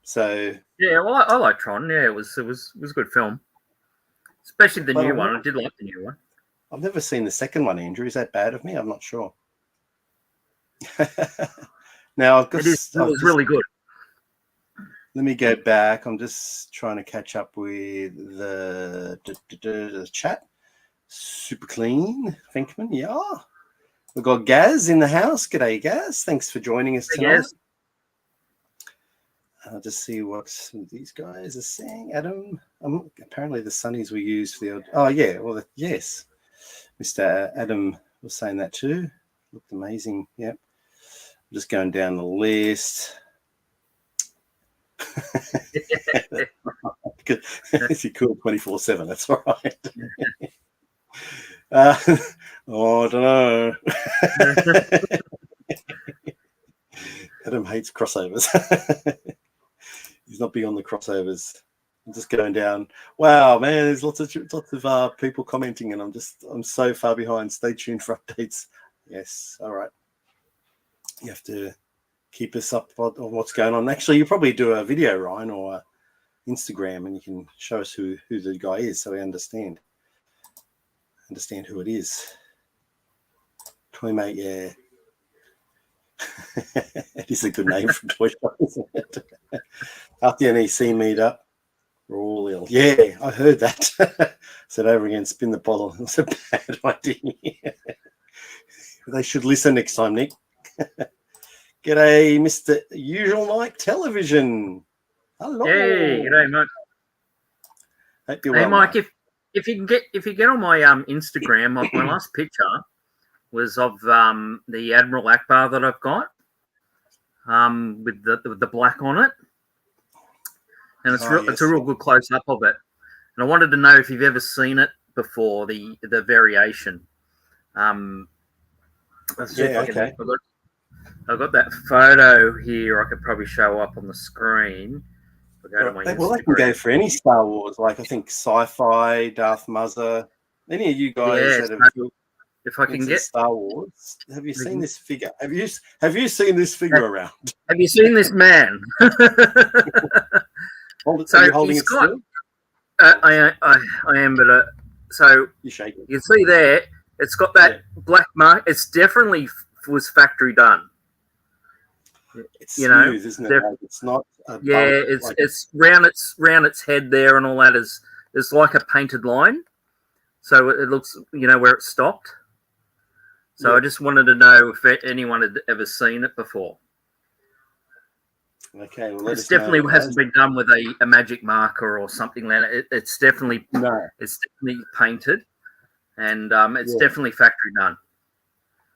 S1: So
S3: yeah, well, I like Tron. Yeah, it was a good film, especially the new one. I did like the new one.
S1: I've never seen the second one, Andrew. Is that bad of me? I'm not sure. Now I've got. It was
S3: really good.
S1: Let me go back. I'm just trying to catch up with the chat. Super clean, Finkman. Yeah. We've got Gaz in the house. G'day, Gaz. Thanks for joining us tonight. Gaz. I'll just see what these guys are saying. Adam, apparently the sunnies were used for the. Oh, yeah. Well, yes. Mr. Adam was saying that too. Looked amazing. Yep. I'm just going down the list. Is he cool 24/7? That's all right. I don't know. Adam hates crossovers. He's not big on the crossovers. I'm just going down. Wow, man, there's lots of people commenting, and I'm so far behind. Stay tuned for updates. Yes, all right. You have to keep us up on what's going on. Actually, you probably do a video, Ryan, or Instagram, and you can show us who the guy is, so we understand who it is. Toymate, yeah. It is a good name for Toy Shop, isn't it? After the NEC meetup, we're all ill. Yeah, I heard that. Said over again, spin the bottle. It was a bad idea. They should listen next time, Nick. G'day, Mr. Usual Night Television. Hello.
S3: Hey, g'day, mate.
S1: Hope you're
S3: Hey,
S1: well,
S3: Mike.
S1: mate.
S3: If you get on my Instagram, my last picture was of the Admiral Akbar that I've got, with the black on it, and it's a real good close up of it. And I wanted to know if you've ever seen it before, the variation. Let's see if I can. I've got that photo here. I could probably show up on the screen.
S1: Well, they can go for any Star Wars, like I think Sci-Fi, Darth Muzzer. Any of you guys that have
S3: if I can get
S1: Star Wars, have you seen this figure? Have you seen this figure around?
S3: Have you seen this man?
S1: Are you holding it still?
S3: I am, but so
S1: you shake it.
S3: You can see there, it's got that black mark. It's definitely was factory done.
S1: It's smooth, isn't it? Like it's not.
S3: It's round its head there, and all that is like a painted line. So it looks, where it stopped. So I just wanted to know if anyone had ever seen it before.
S1: Okay, well,
S3: it definitely hasn't been done with a magic marker or something like that. It's definitely It's definitely painted, and it's definitely factory done.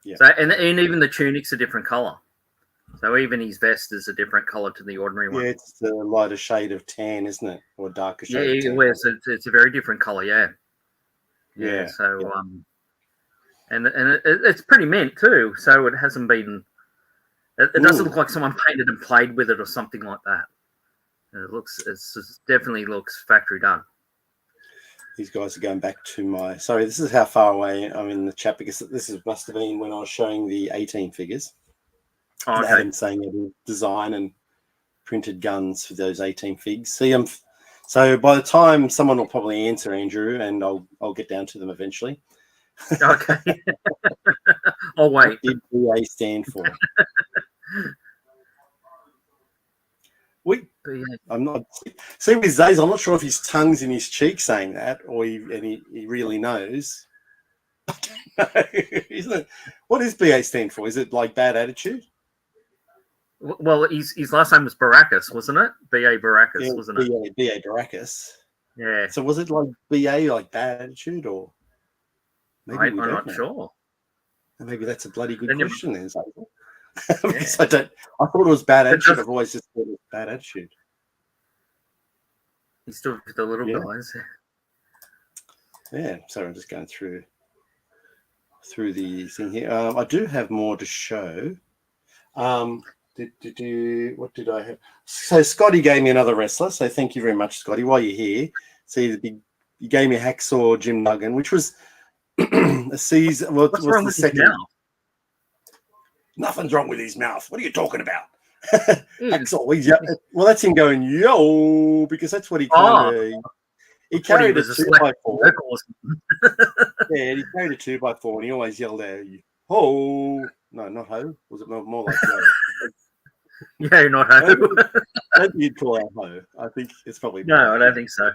S3: Yeah. So and even the tunic's a different color. So even his vest is a different color to the ordinary one.
S1: Yeah, it's a lighter shade of tan, isn't it, or darker shade?
S3: Yeah, it's a very different color. Yeah. So and it's pretty mint too. So it hasn't been. It doesn't look like someone painted and played with it or something like that. It definitely looks factory done.
S1: These guys are going back to my. Sorry, this is how far away I'm in the chat, because must have been when I was showing the 18 figures.
S3: Oh, okay.
S1: Adam saying that design and printed guns for those 18 figs. See, so by the time someone will probably answer, Andrew, and I'll get down to them eventually.
S3: Okay. I'll wait.
S1: What did BA stand for? I'm not. See, with Zays, I'm not sure if his tongue's in his cheek saying that, or he really knows. I don't know. Isn't it? What does BA stand for? Is it like bad attitude?
S3: Well, his last name was Baracus, wasn't it? B.A. Baracus, wasn't it?
S1: B.A. Baracus.
S3: Yeah.
S1: So was it like B.A. like bad attitude, or maybe
S3: I'm not sure.
S1: Maybe that's a bloody good question then, Zazel. Because I thought it was bad attitude. I've always just thought it was bad attitude.
S3: He's still with the little guys.
S1: Yeah. Sorry, I'm just going through the thing here. I do have more to show. What did I have? So Scotty gave me another wrestler. So thank you very much, Scotty. While you're here, see you gave me Hacksaw Jim Duggan, which was a season. Well,
S3: what's wrong with his mouth?
S1: Nothing's wrong with his mouth. What are you talking about? Hacksaw. Well, that's him going yo, because that's what he kind of. He carried a 2x4. Yeah, he carried a 2x4, and he always yelled out, "Ho!" No, not ho. Was it more like yo?
S3: Yeah, not ho.
S1: I don't think you'd call out ho. I think it's probably
S3: no. I don't think so.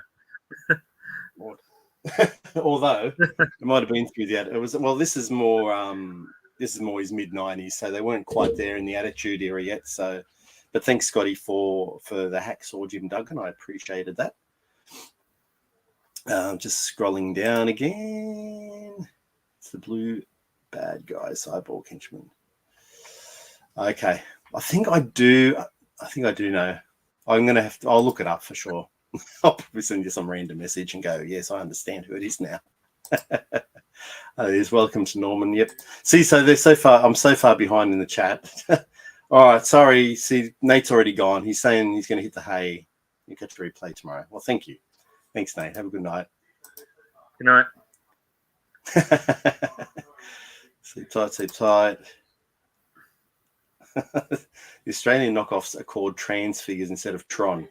S1: Although it might have been through the it was this is more his mid-90s, so they weren't quite there in the attitude era yet. So, but thanks, Scotty, for the Hacksaw Jim Duggan. I appreciated that. Just scrolling down again. It's the blue bad guy, Cyborg Henchman. Okay, I think I do know. I'm gonna have to. I'll look it up for sure. I'll probably send you some random message and go, yes, I understand who it is now. It is. Welcome to Norman. Yep. See, so they're so far. I'm so far behind in the chat. All right, sorry. See, Nate's already gone. He's saying he's going to hit the hay. You catch a replay tomorrow. Well, thank you. Thanks, Nate. Have a good night.
S3: Good night.
S1: Sleep tight, sleep tight. The Australian knockoffs are called transfigures instead of Tron.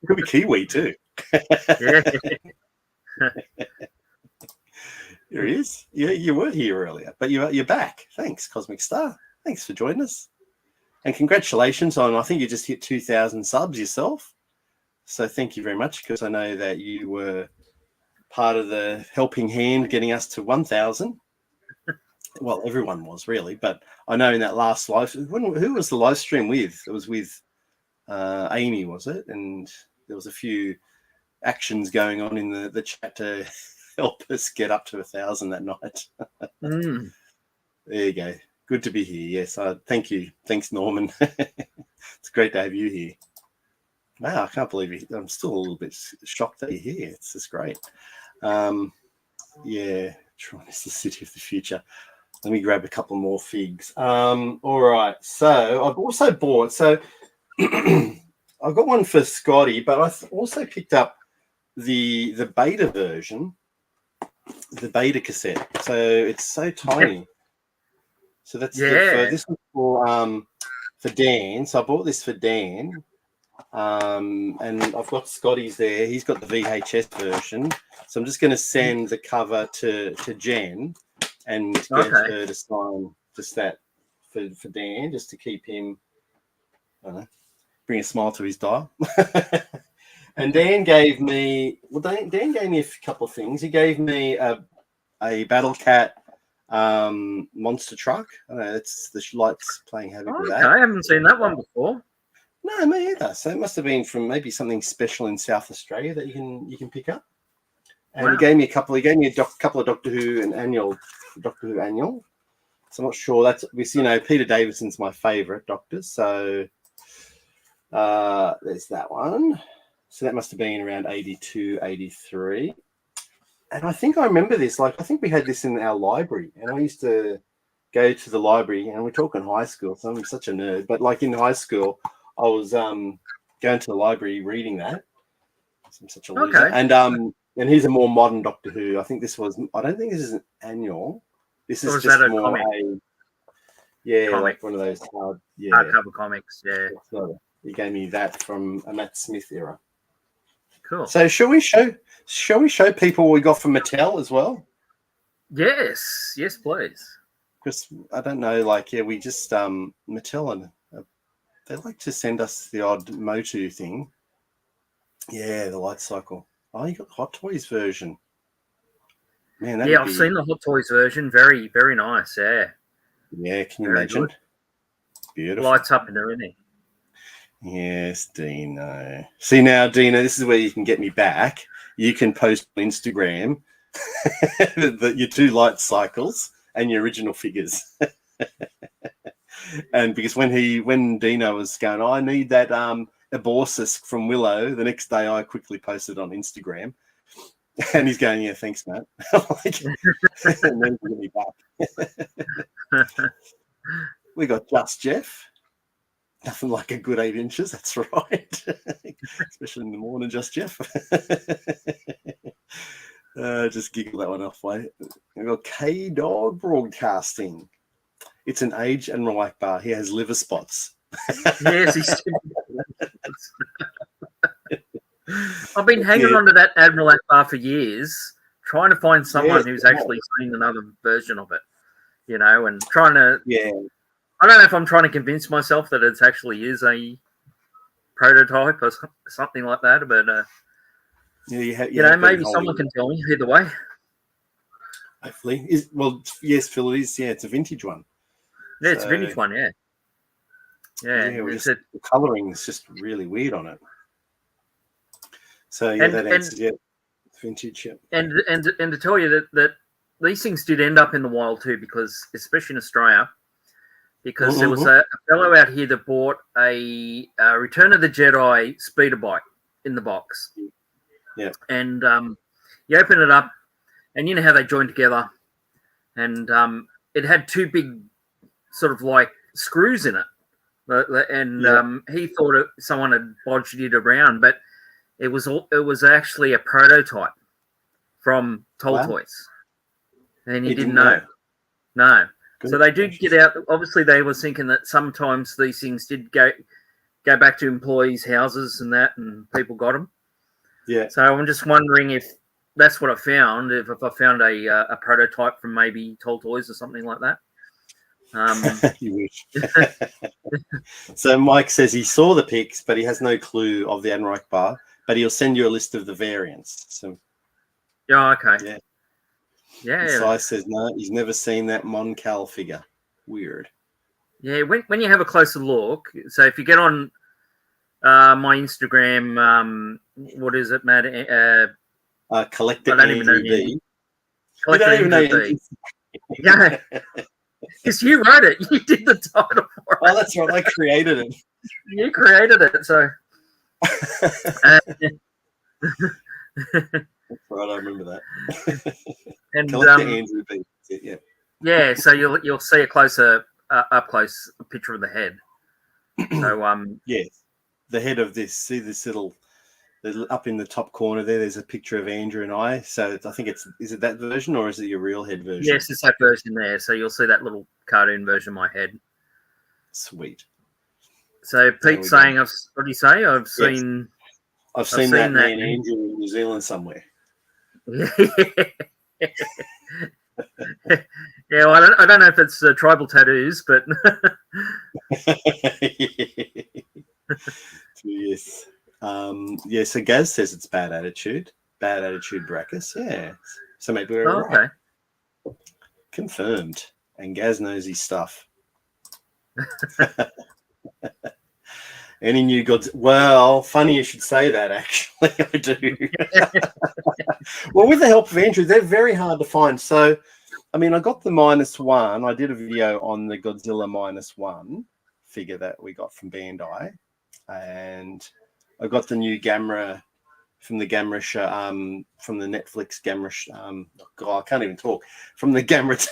S1: Could be Kiwi too.
S3: Yeah.
S1: Here he is. You were here earlier, but you're back. Thanks, Cosmic Star. Thanks for joining us. And congratulations on, I think you just hit 2,000 subs yourself. So thank you very much, because I know that you were part of the helping hand getting us to 1,000. Well, everyone was really, but I know in that last live, who was the live stream with? It was with Amy, was it? And there was a few actions going on in the chat to help us get up to 1,000 that night.
S3: Mm.
S1: There you go. Good to be here. Yes, thank you. Thanks, Norman. It's great to have you here. Wow, I can't believe it. I'm still a little bit shocked that you're here. It's just great. Yeah, Tron is the city of the future. Let me grab a couple more figs. All right. So I've also bought. So I've got one for Scotty, but I also picked up the beta version, the beta cassette. So it's so tiny. So that's this was for Dan. So I bought this for Dan. And I've got Scotty's there. He's got the VHS version. So I'm just going to send the cover to Jen and get her to sign just that for Dan, just to keep him, I don't know, bring a smile to his dial. And Dan gave me, Dan gave me a couple of things. He gave me a Battle Cat monster truck. I don't know, it's the lights playing havoc with that.
S3: I haven't seen that one before.
S1: No, me either. So it must have been from maybe something special in South Australia that you can pick up. And he gave me a couple. He gave me a couple of Doctor Who annual. So I'm not sure. That's Peter Davidson's my favourite Doctor. So there's that one. So that must have been around 82, 83. And I think I remember this. Like I think we had this in our library, and I used to go to the library. And we're talking high school, so I'm such a nerd. But like in high school, I was going to the library reading that. I'm such a loser. Okay. And here's a more modern Doctor Who. I think this was. I don't think this is an annual. This is just more comic? Comic. Like one of those
S3: hardcover comics. Yeah.
S1: So he gave me that from a Matt Smith era.
S3: Cool.
S1: So shall we show people what we got from Mattel as well?
S3: Yes, please.
S1: Because I don't know, we just Mattel and they like to send us the odd Motu thing. Yeah, the light cycle. Oh, you got the Hot Toys version. Man,
S3: I've seen the Hot Toys version. Very, very nice. Yeah.
S1: Yeah, can you imagine? Good. Beautiful.
S3: Lights up and everything.
S1: Yes, Dino. See now, Dino, this is where you can get me back. You can post on Instagram your 2 light cycles and your original figures. And because when Dino was going, I need that Aborsisk from Willow, the next day I quickly posted on Instagram. And he's going, yeah, thanks, Matt. And then we'll be back. We got Just Jeff. Nothing like a good 8 inches, that's right. Especially in the morning, Just Jeff. Just giggle that one off, mate. We've got K-Dog Broadcasting. It's an age and Akbar. He has liver spots.
S3: Yes, he's. I've been hanging on to that Admiral Akbar for years, trying to find someone who's actually seen another version of it, and trying to. Yeah. I don't know if I'm trying to convince myself that it actually is a prototype or something like that, but maybe someone can tell me. Either way,
S1: hopefully, yes, Phil, it is. Yeah, it's a vintage one.
S3: Yeah, it's a vintage one. Yeah.
S1: The colouring is just really weird on it. So that answers vintage. Yeah.
S3: And to tell you that these things did end up in the wild too, because especially in Australia. Because there was a fellow out here that bought a Return of the Jedi speeder bike in the box.
S1: Yeah.
S3: And you open it up, and you know how they join together. And it had 2 big sort of like screws in it, And he thought someone had bodged it around, but it was actually a prototype from Tall Toys, and he didn't know. No. So they do get out. Obviously, they were thinking that sometimes these things did go back to employees' houses and that, and people got them.
S1: Yeah.
S3: So I'm just wondering if that's what I found. If I found a prototype from maybe Tall Toys or something like that.
S1: You wish. So Mike says he saw the pics, but he has no clue of the Admiral Akbar. But he'll send you a list of the variants. So.
S3: Yeah. Okay.
S1: Yeah.
S3: Yeah.
S1: Sai says no, he's never seen that Moncal figure. Weird.
S3: Yeah. When you have a closer look, so if you get on my Instagram, what is it, Matt?
S1: Collector
S3: I don't even know
S1: Andrew B.
S3: Collector
S1: You don't even
S3: Andrew
S1: know
S3: B. Yeah. Because you wrote it. You did the title for it.
S1: Oh, that's right. I created it.
S3: You created it, so.
S1: That's right. I remember that.
S3: And
S1: Collector Andrew B. Yeah.
S3: Yeah. So you'll see a closer, up close picture of the head. So
S1: yes, the head of this. See this little. Up in the top corner there's a picture of Andrew and I. So I think is it that version or is it your real head version?
S3: Yes, it's that version there. So you'll see that little cartoon version of my head.
S1: Sweet.
S3: So Pete's saying, what do you say? I've seen
S1: that man Andrew in New Zealand somewhere.
S3: Yeah, well, I don't know if it's tribal tattoos, but
S1: yes. So Gaz says it's bad attitude Brackus. Yeah. So maybe we're right. Confirmed. And Gaz knows his stuff. Any new gods? Well, funny you should say that, actually. I do. Well, with the help of Andrew, they're very hard to find. So, I mean, I got the -1. I did a video on the Godzilla -1 figure that we got from Bandai. And I got the new Gamera from the Gamera show, from the Netflix Gamera. I can't even talk. From the Gamera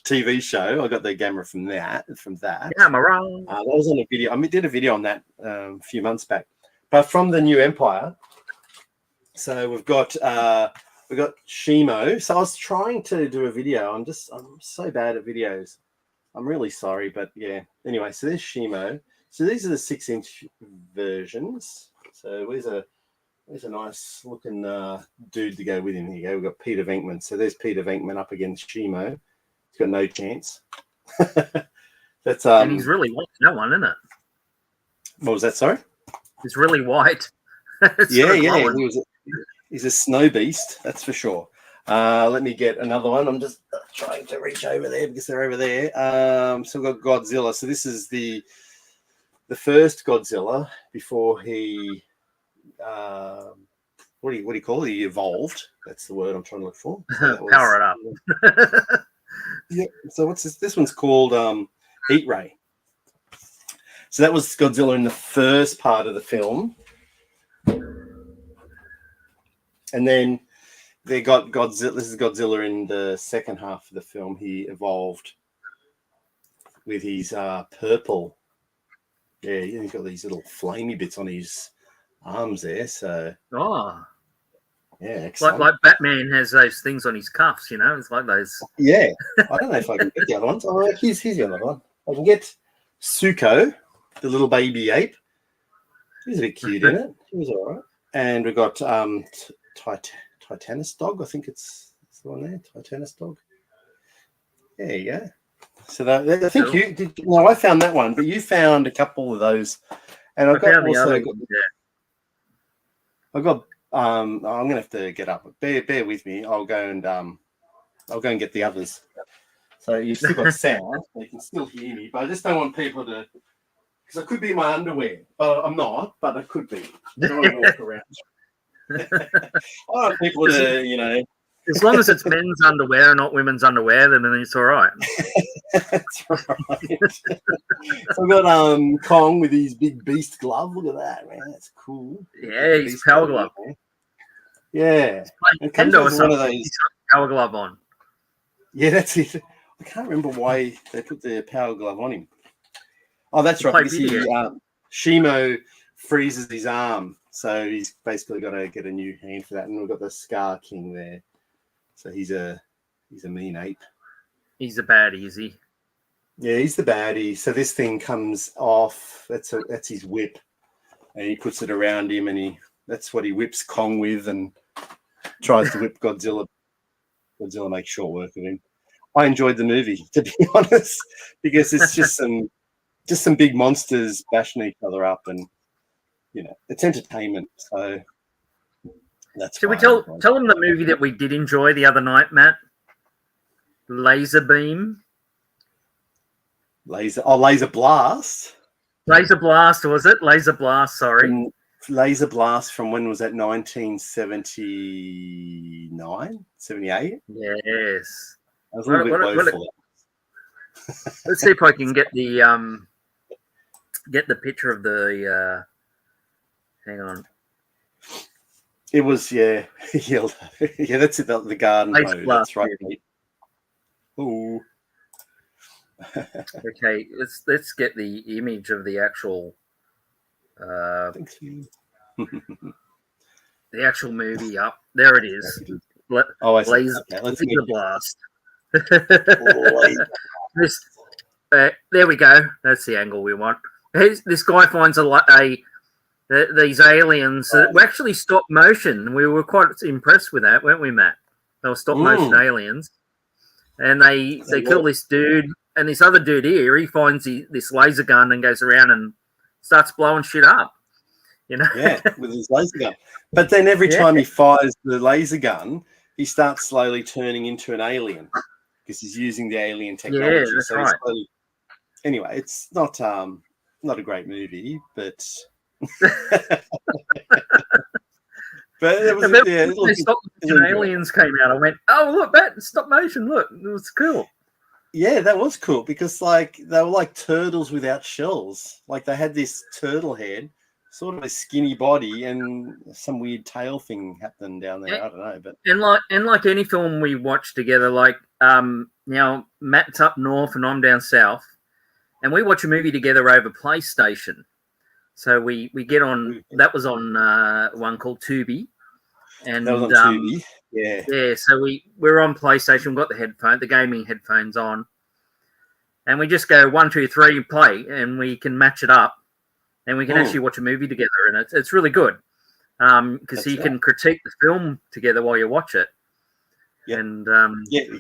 S1: TV show, I got the Gamera from that.
S3: Gamera.
S1: That was on a video. I did a video on that a few months back. But from the new Empire, so we've got Shimo. So I was trying to do a video. I'm so bad at videos. I'm really sorry, but yeah. Anyway, so there's Shimo. So these are the 6-inch versions. So where's a nice looking dude to go with him? Here you go. We've got Peter Venkman. So there's Peter Venkman up against Shimo. He's got no chance. That's
S3: and he's really white, that one, isn't it?
S1: What was that? Sorry?
S3: He's really white.
S1: Yeah. He's a snow beast, that's for sure. Let me get another one. I'm just trying to reach over there because they're over there. So we've got Godzilla. So this is the first Godzilla before he what do you call it? He evolved. That's the word I'm trying to look for. So
S3: Power it up.
S1: Yeah. So what's this? This one's called Heat Ray. So that was Godzilla in the first part of the film. And then they got Godzilla. This is Godzilla in the second half of the film. He evolved with his purple. Yeah, he's got these little flamey bits on his arms there. So yeah, excellent.
S3: Like Batman has those things on his cuffs, you know. It's like those.
S1: Yeah, I don't know if I can get the other ones. Oh, here's the other one. I can get Suko, the little baby ape. He's a bit cute, isn't it? He was all right. And we got Titanus dog. I think it's the one there. Titanus dog. There you go. So I think you did. No, I found that one, but you found a couple of those, and I've got also. I've got. I'm gonna have to get up. Bear with me. I'll go and get the others. So you've still got sound. You can still hear me, but I just don't want people to. Because I could be in my underwear, but I'm not. But I could be. I don't want to walk around. I want people to, you know.
S3: As long as it's men's underwear and not women's underwear, then it's all right.
S1: That's right. So I've got Kong with his big beast glove. Look at that, man. That's cool.
S3: Yeah, he's power glove.
S1: Yeah.
S3: It comes with one of those power glove on.
S1: Yeah, that's it. I can't remember why they put the power glove on him. Oh, that's
S3: You
S1: right.
S3: play
S1: Because
S3: video.
S1: Shimo freezes his arm, so he's basically got to get a new hand for that. And we've got the Scar King there, so he's a mean ape.
S3: He's a baddie, is he?
S1: Yeah, he's the baddie. So this thing comes off. That's his whip, and he puts it around him, and that's what he whips Kong with, and tries to whip Godzilla. Godzilla makes short work of him. I enjoyed the movie, to be honest, because it's just some big monsters bashing each other up, and it's entertainment. So that's.
S3: Should we tell them the movie that we did enjoy the other night, Matt? Laser Beam.
S1: Laser Blast.
S3: Laser Blast, was it? Laser Blast, sorry.
S1: Laser Blast from when was that? 1979, 78?
S3: Yes.
S1: I was a little bit low for that.
S3: Let's see if I can get the picture of the hang on.
S1: It was yeah, that's it, the garden
S3: Laser
S1: mode.
S3: Blast,
S1: That's right.
S3: yeah.
S1: Ooh.
S3: Okay, let's get the image of the actual
S1: the
S3: actual movie up. There it is. Laser Blast. There we go. That's the angle we want. This guy finds these aliens that were actually stop motion. We were quite impressed with that, weren't we, Matt? They were stop motion aliens, and they kill this dude. And this other dude here, he finds this laser gun and goes around and starts blowing shit up.
S1: Yeah, with his laser gun. But then every time he fires the laser gun, he starts slowly turning into an alien because he's using the alien technology.
S3: Yeah, that's right.
S1: Anyway, it's not a great movie, but but it was
S3: aliens came out. I went, oh look, that stop motion. Look, it was cool.
S1: Yeah, that was cool because they were like turtles without shells. Like they had this turtle head, sort of a skinny body, and some weird tail thing happened down there. I don't know, but
S3: like any film we watch together, like now Matt's up north and I'm down south, and we watch a movie together over PlayStation. So we get on. That was on one called Tubi, and
S1: that was on Tubi. Yeah.
S3: So we're on PlayStation. We've got the gaming headphones on, and we just go 1, 2, 3, play, and we can match it up, and we can actually watch a movie together, and it's really good because you can critique the film together while you watch it. Yep. And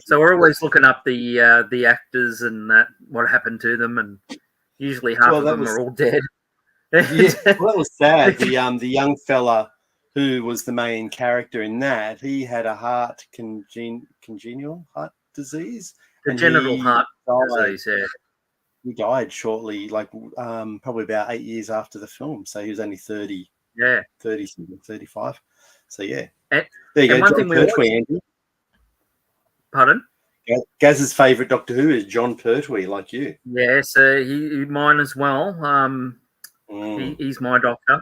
S3: so we're always looking up the actors and what happened to them, and usually half of them are all dead.
S1: Yeah, well, that was sad. The young fella who was the main character in that, he had a congenital heart disease.
S3: Congenital heart disease, yeah.
S1: He died shortly, like probably about 8 years after the film. So he was only 30.
S3: Yeah.
S1: 35. So, yeah.
S3: There
S1: you go, John Pertwee, Andrew.
S3: Pardon?
S1: Gaz's favourite Doctor Who is John Pertwee, like you.
S3: Yeah, so mine as well. He's my doctor.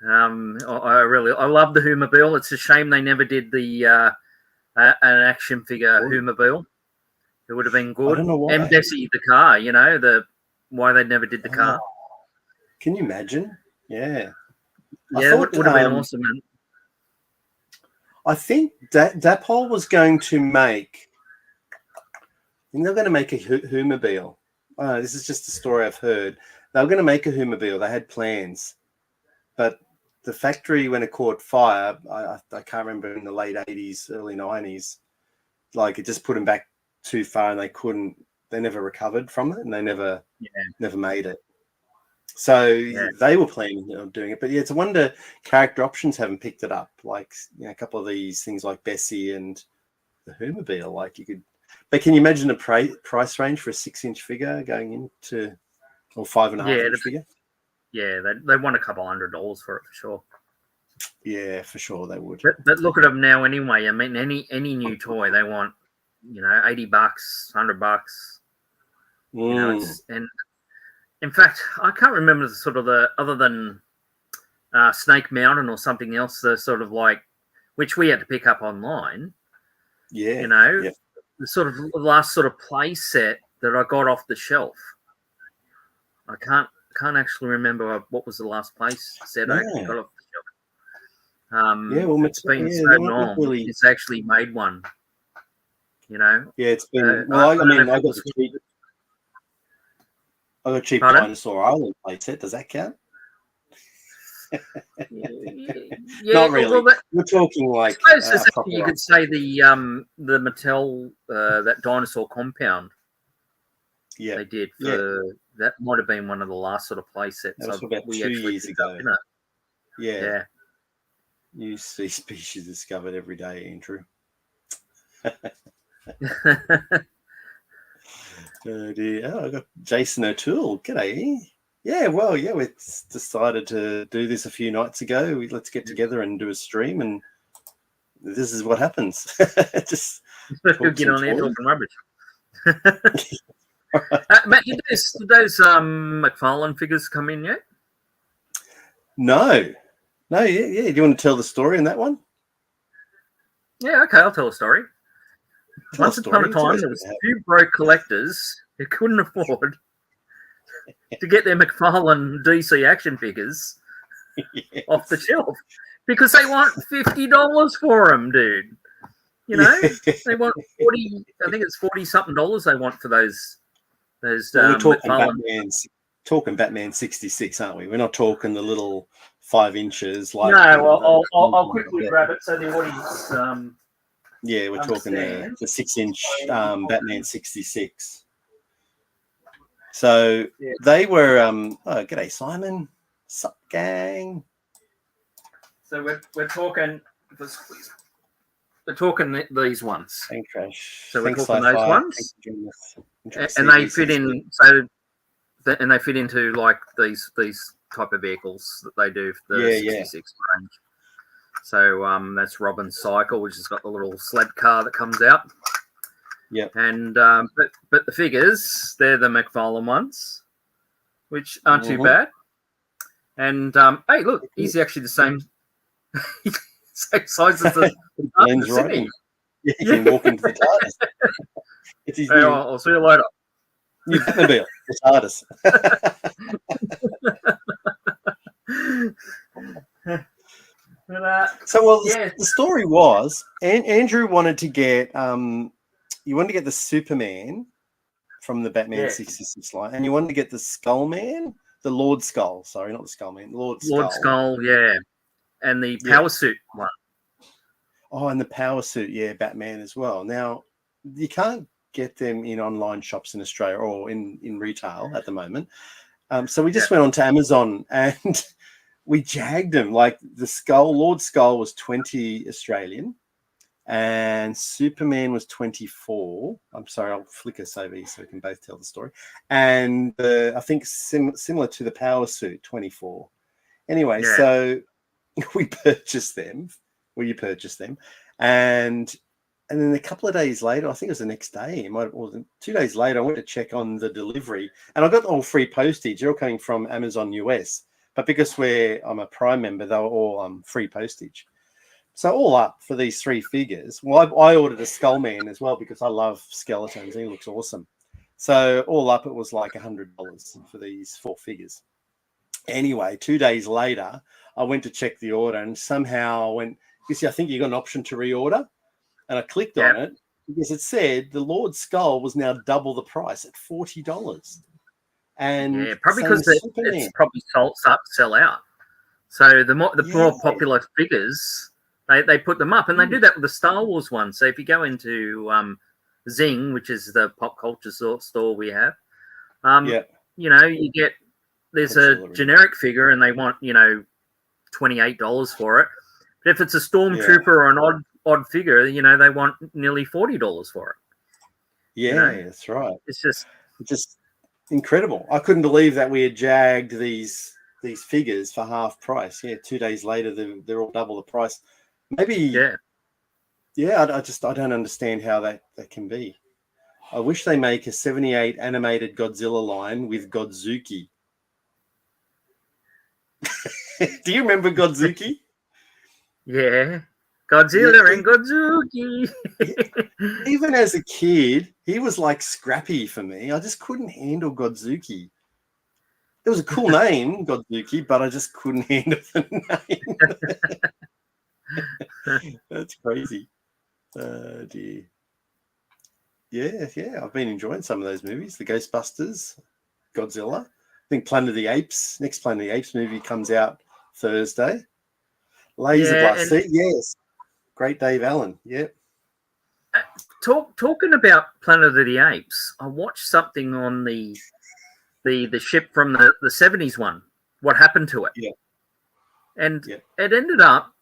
S3: I love the Whomobile. It's a shame they never did an action figure Whomobile. It would have been good.
S1: I don't know why.
S3: And Bessie the car, why they never did the car.
S1: Can you imagine? Yeah.
S3: Yeah, it would have been awesome. Man.
S1: I think Dapol was going to make. They're going to make a Whomobile. Oh, this is just a story I've heard. They were going to make a Whomobile. They had plans, but the factory, when it caught fire, I can't remember, in the late 80s, early 90s, like it just put them back too far, and they never recovered from it, and they never made it. So they were planning on doing it, but it's a wonder Character Options haven't picked it up. Like a couple of these things like Bessie and the Whomobile, like you could. But can you imagine a price range for a 6-inch figure going into, or 5.5-inch figure?
S3: Yeah, they want a couple $100 for it for sure.
S1: Yeah, for sure they would.
S3: But look at them now anyway. I mean, any new toy they want, $80, $100. And in fact, I can't remember other than Snake Mountain or something else. The sort of like, which we had to pick up online.
S1: Yeah,
S3: the sort of last sort of play set that I got off the shelf. I can't actually remember what was the last place set I actually
S1: Yeah.
S3: got off the shelf.
S1: Yeah, well,
S3: it's been
S1: yeah,
S3: so
S1: they're not
S3: long.
S1: really.
S3: It's actually made one. You know.
S1: Yeah, it's been.
S3: I
S1: Well, I
S3: don't know
S1: mean,
S3: if
S1: I
S3: it
S1: got
S3: was.
S1: a cheap. I got a cheap
S3: Pardon?
S1: Dinosaur Island playset. Does that count?
S3: Yeah,
S1: Not really.
S3: well,
S1: We're talking like
S3: I suppose
S1: proper.
S3: you could say the Mattel that dinosaur compound
S1: Yeah,
S3: they did for
S1: yeah.
S3: that might have been one of the last sort of play sets
S1: That was about
S3: we
S1: 2
S3: actually
S1: years
S3: picked up,
S1: ago.
S3: you know?
S1: Yeah. New sea species discovered every day, Andrew. Oh dear. Oh, I got Jason O'Toole. G'day. Yeah, well, yeah, we decided to do this a few nights ago. Let's get together and do a stream, and this is what happens. Just
S3: get on there talking rubbish. Matt, did those McFarlane figures come in yet?
S1: No. Yeah. Do you want to tell the story in that one?
S3: Yeah, okay, I'll tell a story. Once upon a time, there was two broke collectors who couldn't afford to get their McFarlane DC action figures off the shelf because they want $50 for them, dude. You know, they want 40. I think it's 40 something dollars they want for those.
S1: Well, we're talking
S3: McFarlane.
S1: Batman 66, aren't we? We're not talking the little 5 inches. Like
S3: no, I'll quickly grab it so the audience.
S1: Yeah, we're talking the 6-inch Batman 66. So they were. Oh, g'day, Simon. Sup, gang.
S3: So we're talking. We're talking these ones.
S1: Thanks, Crash.
S3: So we're talking those ones, and they fit in. And they fit into like these type of vehicles that they do for the 66 range. So that's Robin's Cycle, which has got the little sled car that comes out.
S1: Yep.
S3: And but the figures, they're the McFarlane ones, which aren't too bad. And hey, look, he's actually the same size as the
S1: Glenn's right. Yeah, he can walk into the TARDIS. It's his
S3: I'll see you later.
S1: New Batmobile, the TARDIS. The story was, Andrew wanted to get you wanted to get the Superman from the Batman 66 line, and you wanted to get the Skull Man, the Lord Skull. Sorry, not the Skull Man, Lord
S3: Skull, yeah, and the Power Suit one.
S1: Oh, and the Power Suit, yeah, Batman as well. Now you can't get them in online shops in Australia or in retail at the moment. So we just went on to Amazon and we jagged them. Like the Lord Skull was 20 Australian and Superman was 24. I'm sorry, I'll flick us over here so we can both tell the story. And I think similar to the Power Suit, 24. Anyway, so we purchased them. You purchased them. And then a couple of days later, I think it was the next day, or 2 days later, I went to check on the delivery and I got all free postage. They're all coming from Amazon US. But because I'm a Prime member, they were all free postage. So all up for these 3 figures. Well, I ordered a Skull Man as well because I love skeletons. He looks awesome. So all up, it was like $100 for these 4 figures. Anyway, 2 days later, I went to check the order and somehow I think you got an option to reorder. And I clicked on it because it said the Lord Skull was now double the price at $40. And
S3: probably because it's probably sell out. So the more popular figures, they put them up, and they do that with the Star Wars one. So if you go into Zing, which is the pop culture store we have, you know, you get there's a generic figure, and they want $28 for it. But if it's a Stormtrooper or an odd figure, they want nearly $40 for it.
S1: Yeah, that's right.
S3: It's just
S1: incredible. I couldn't believe that we had jagged these figures for half price. Yeah, 2 days later, they're all double the price. Maybe. I don't understand how that can be. I wish they make a 78 animated Godzilla line with Godzuki. Do you remember Godzuki?
S3: Yeah. Godzilla and Godzuki.
S1: Even as a kid, he was like Scrappy for me. I just couldn't handle Godzuki. it was a cool name, Godzuki, but I just couldn't handle the name. That's crazy. Dear. Yeah. I've been enjoying some of those movies. The Ghostbusters, Godzilla. I think Planet of the Apes. Next Planet of the Apes movie comes out Thursday. Laser Blast. Yes. Great Dave Allen. Yep.
S3: Talking about Planet of the Apes, I watched something on the ship from the 70s one. What happened to it?
S1: Yeah.
S3: And it ended up,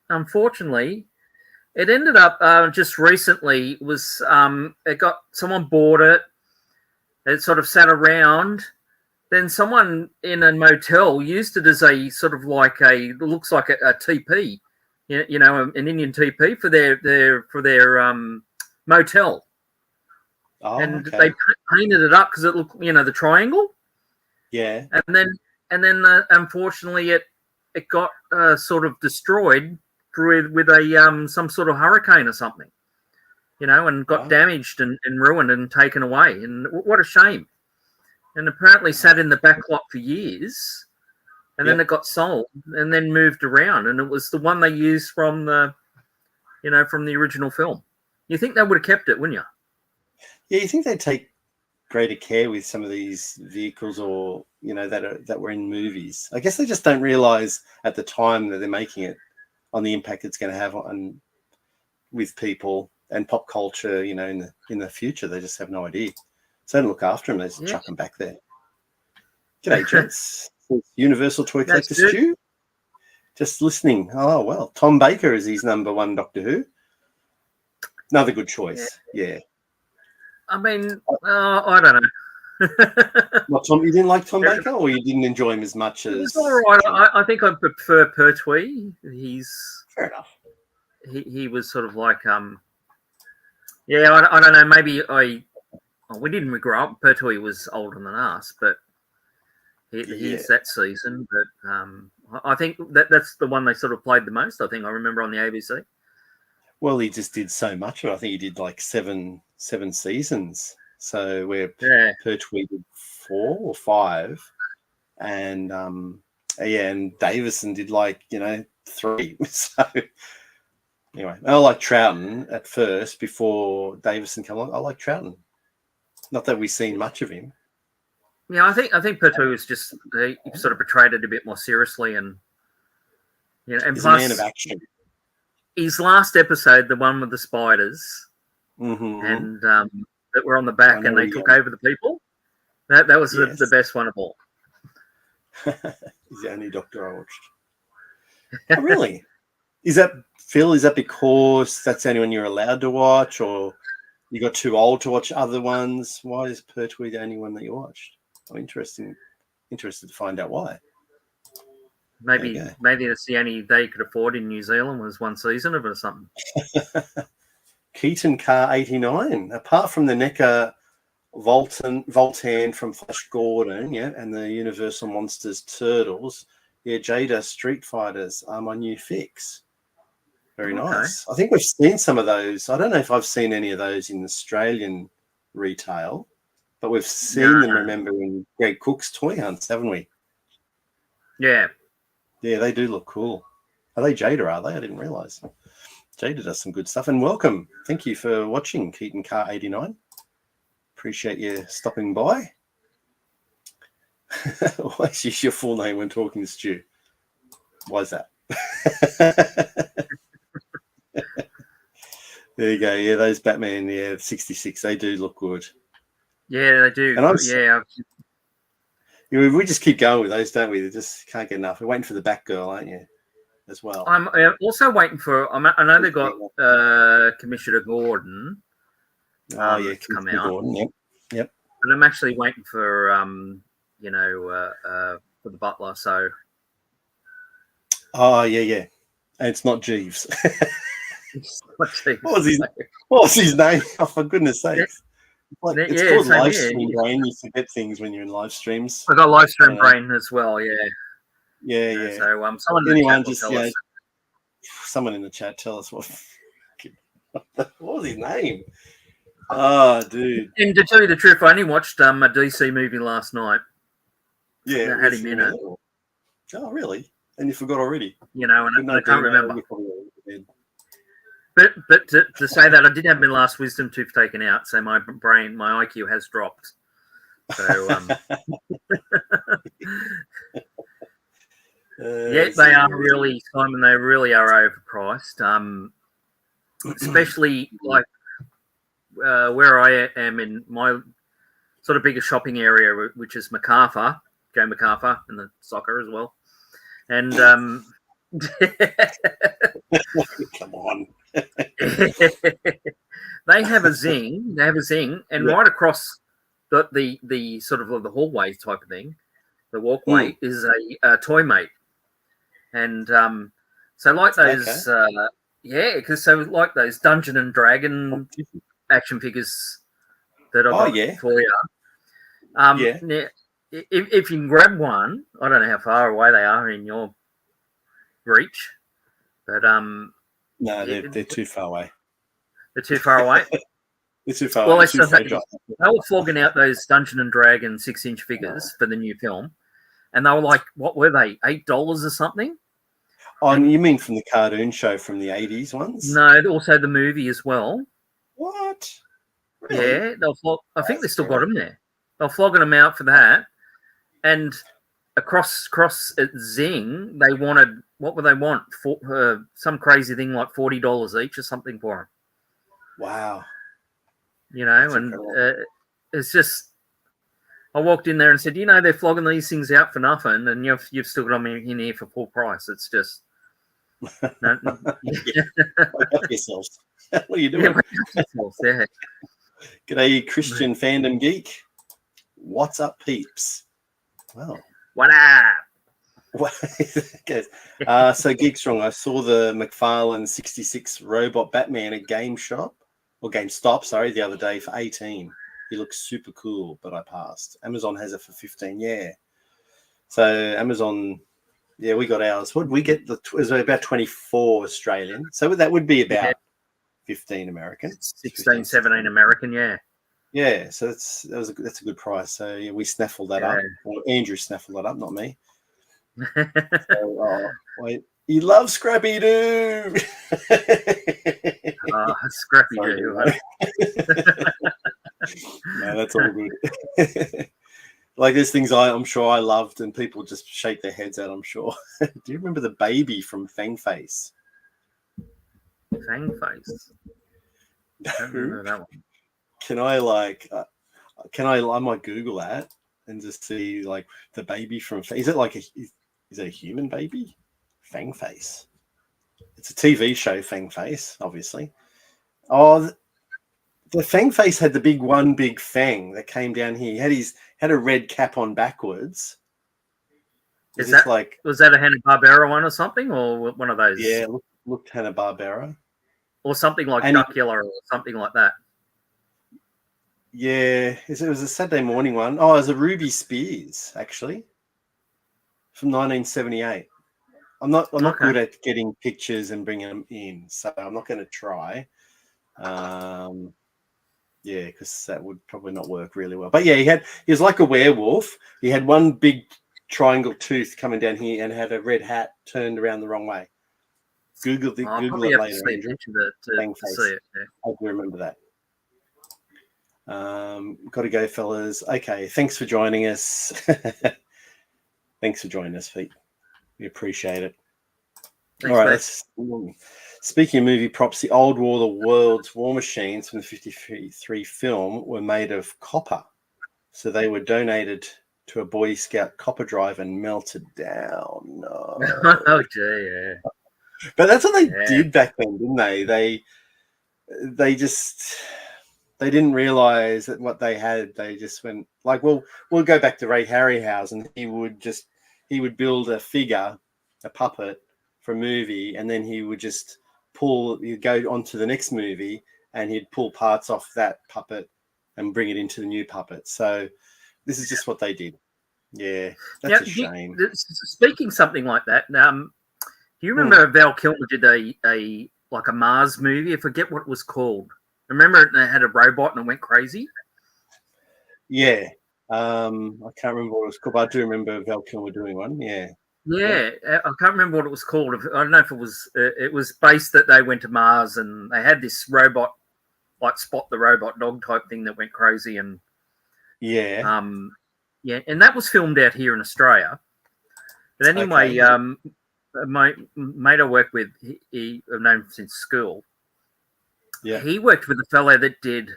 S3: unfortunately, just recently was it got someone bought it. It sort of sat around. Then someone in a motel used it as a sort of like looks like a teepee, you know, an Indian teepee for their motel.
S1: Oh,
S3: and
S1: okay.
S3: they painted it up because it looked, you know, the triangle.
S1: Yeah.
S3: And then unfortunately it got sort of destroyed with a some sort of hurricane or something, you know, and got damaged and ruined and taken away. And what a shame. And apparently sat in the back lot for years, and then it got sold and then moved around. And it was the one they used from the original film. You think they would have kept it, wouldn't you?
S1: Yeah, you think they'd take greater care with some of these vehicles, or you know, that were in movies. I guess they just don't realize at the time that they're making it on the impact it's going to have on with people and pop culture. You know, in the future, they just have no idea. So don't look after them. They just chuck them back there. G'day, gents. Universal Toy Collector Stu. Just listening. Oh, well. Tom Baker is his number one Doctor Who. Another good choice. Yeah.
S3: I mean, I don't know.
S1: What, Tom? You didn't like Tom Baker, or you didn't enjoy him as much as?
S3: It was all right. I think I prefer Pertwee. He's
S1: fair enough.
S3: He was sort of like yeah. I don't know. Maybe we didn't grow up. Pertwee was older than us, but he's that season. But I think that's the one they sort of played the most. I think I remember on the ABC.
S1: Well, he just did so much of it. I think he did like seven seasons. So where Pertwee did 4 or 5, and and Davison did 3. So anyway, I like Troughton at first before Davison came along. I like Troughton. Not that we've seen much of him.
S3: Yeah, I think Pertwee was just he sort of portrayed it a bit more seriously, and and
S1: he's
S3: plus,
S1: a man of action.
S3: His last episode, the one with the spiders, and that were on the back and they took over the people. That was the best one of all.
S1: He's the only Doctor I watched. Oh, really? Is that, Phil? Is that because that's the only one you're allowed to watch, or you got too old to watch other ones? Why is Pertwee the only one that you watched? I'm interested to find out why.
S3: Maybe that's the only they could afford in New Zealand was one season of it or something.
S1: Keaton Car 89. Apart from the NECA Voltan from Flash Gordon, and the Universal Monsters Turtles, Jada Street Fighters are my new fix. Very nice. I think we've seen some of those. I don't know if I've seen any of those in Australian retail, but we've seen them, remember, in Greg Cook's toy hunts, haven't we?
S3: Yeah.
S1: Yeah, they do look cool. Are they Jada, are they? I didn't realise. Jada does some good stuff. And welcome. Thank you for watching, Keaton Car 89. Appreciate you stopping by. Why is this your full name when talking to Stu? Why is that? There you go. Yeah, those Batman, 66, they do look good.
S3: Yeah, they do. And
S1: we just keep going with those, don't we? They just can't get enough. We're waiting for the Batgirl, aren't you, as well?
S3: I'm also waiting for, I know they got Commissioner Gordon.
S1: To come out. Gordon, yep.
S3: But I'm actually waiting for, for the Butler, so.
S1: Oh, yeah. And it's not Jeeves.
S3: What
S1: was his name? Oh, for goodness sakes. It's called Livestream brain. You forget things when you're in live streams.
S3: I got Livestream brain as well, yeah.
S1: Yeah.
S3: So
S1: someone in the chat tell us what was his name? Oh, dude.
S3: And to tell you the truth, I only watched a DC movie last night.
S1: Yeah,
S3: that had him in it.
S1: Oh, really? And you forgot already?
S3: You know, and I can't remember.
S1: But
S3: But to say that, I did have my last wisdom tooth taken out, so my IQ has dropped. So yeah, they are really, Simon. They really are overpriced. Especially like where I am in my sort of biggest shopping area, which is Macarthur, and the soccer as well. And
S1: come on.
S3: They have a zing, and right across the sort of the hallway type of thing, the walkway is a toy mate. And so like those because so like those Dungeon and Dragon action figures that I've got for you. Now, if you can grab one, I don't know how far away they are in your reach, but
S1: no, they're too far away.
S3: They're too far away.
S1: They're too far
S3: away.
S1: Well,
S3: they were flogging out those Dungeon and Dragon 6-inch figures for the new film, and they were like, what were they? $8 or something?
S1: Oh, and you mean from the cartoon show from the 80s ones?
S3: No, also the movie as well.
S1: What? Really?
S3: Yeah, I think they still got them there. They're flogging them out for that, and across at Zing, they wanted, what would they want? For some crazy thing like $40 each or something for them.
S1: Wow.
S3: You know, that's and it's just, I walked in there and said, they're flogging these things out for nothing, and you've still got them in here for full price. It's just, no.
S1: Wake up yourselves. What are you doing?
S3: Yeah.
S1: G'day, Christian Fandom Geek. What's up, peeps? Well,
S3: what up?
S1: Okay. So Geek Strong, I saw the McFarlane 66 robot Batman at GameStop, the other day for 18. He looks super cool, but I passed. Amazon has it for 15. Yeah. So Amazon, we got ours. What did we get? It was about 24 Australian. So that would be about 15 American.
S3: 16, 17 American, yeah.
S1: Yeah, so that's a good price. So we snaffled that up. Well, Andrew snaffled that up, not me. So, you love Scrappy Doo.
S3: Scrappy Doo.
S1: No, that's all good. Like there's things I'm sure I loved, and people just shake their heads at. I'm sure. Do you remember the baby from Fang Face?
S3: Fang Face. I don't remember that one.
S1: I might Google that and just see like the baby from. Is it like is it a human baby? Fang Face. It's a TV show. Fang Face, obviously. Oh, the Fang Face had the big fang that came down here. He had a red cap on backwards.
S3: Was that a Hanna-Barbera one or something, or one of those?
S1: Yeah, looked Hanna-Barbera.
S3: Or something like Duckula or something like that.
S1: Yeah, it was a Saturday morning one. Oh, it was a Ruby Spears, actually, from 1978. I'm not good at getting pictures and bringing them in, so I'm not going to try. Because that would probably not work really well. But yeah, he was like a werewolf. He had one big triangle tooth coming down here and had a red hat turned around the wrong way. Google it later.
S3: To see it. Yeah.
S1: I do remember that. Got to go, fellas. Okay, thanks for joining us. Thanks for joining us, Pete. We appreciate it.
S3: Thanks,
S1: all right. Speaking of movie props, the old the world's war machines from the 1953 film were made of copper. So they were donated to a Boy Scout copper drive and melted down. No.
S3: Oh, gee, yeah.
S1: But that's what they did back then, didn't they? They didn't realize that what they had. They just went like, well, we'll go back to Ray Harryhausen. He would build a figure, a puppet for a movie, and then he would just he'd go on to the next movie and he'd pull parts off that puppet and bring it into the new puppet. So this is just what they did. Yeah, that's a shame.
S3: Speaking something like that, do you remember Val Kilmer did a Mars movie? I forget what it was called. Remember they had a robot and it went crazy?
S1: Yeah. I can't remember what it was called, but I do remember Val Kilmer doing one. Yeah.
S3: Yeah, I can't remember what it was called. I don't know if it was based that they went to Mars and they had this robot, like Spot the Robot Dog type thing that went crazy, and
S1: Yeah.
S3: yeah, and that was filmed out here in Australia. But anyway,
S1: Okay.
S3: my mate I work with, I've known him since school.
S1: Yeah.
S3: He worked with a fellow that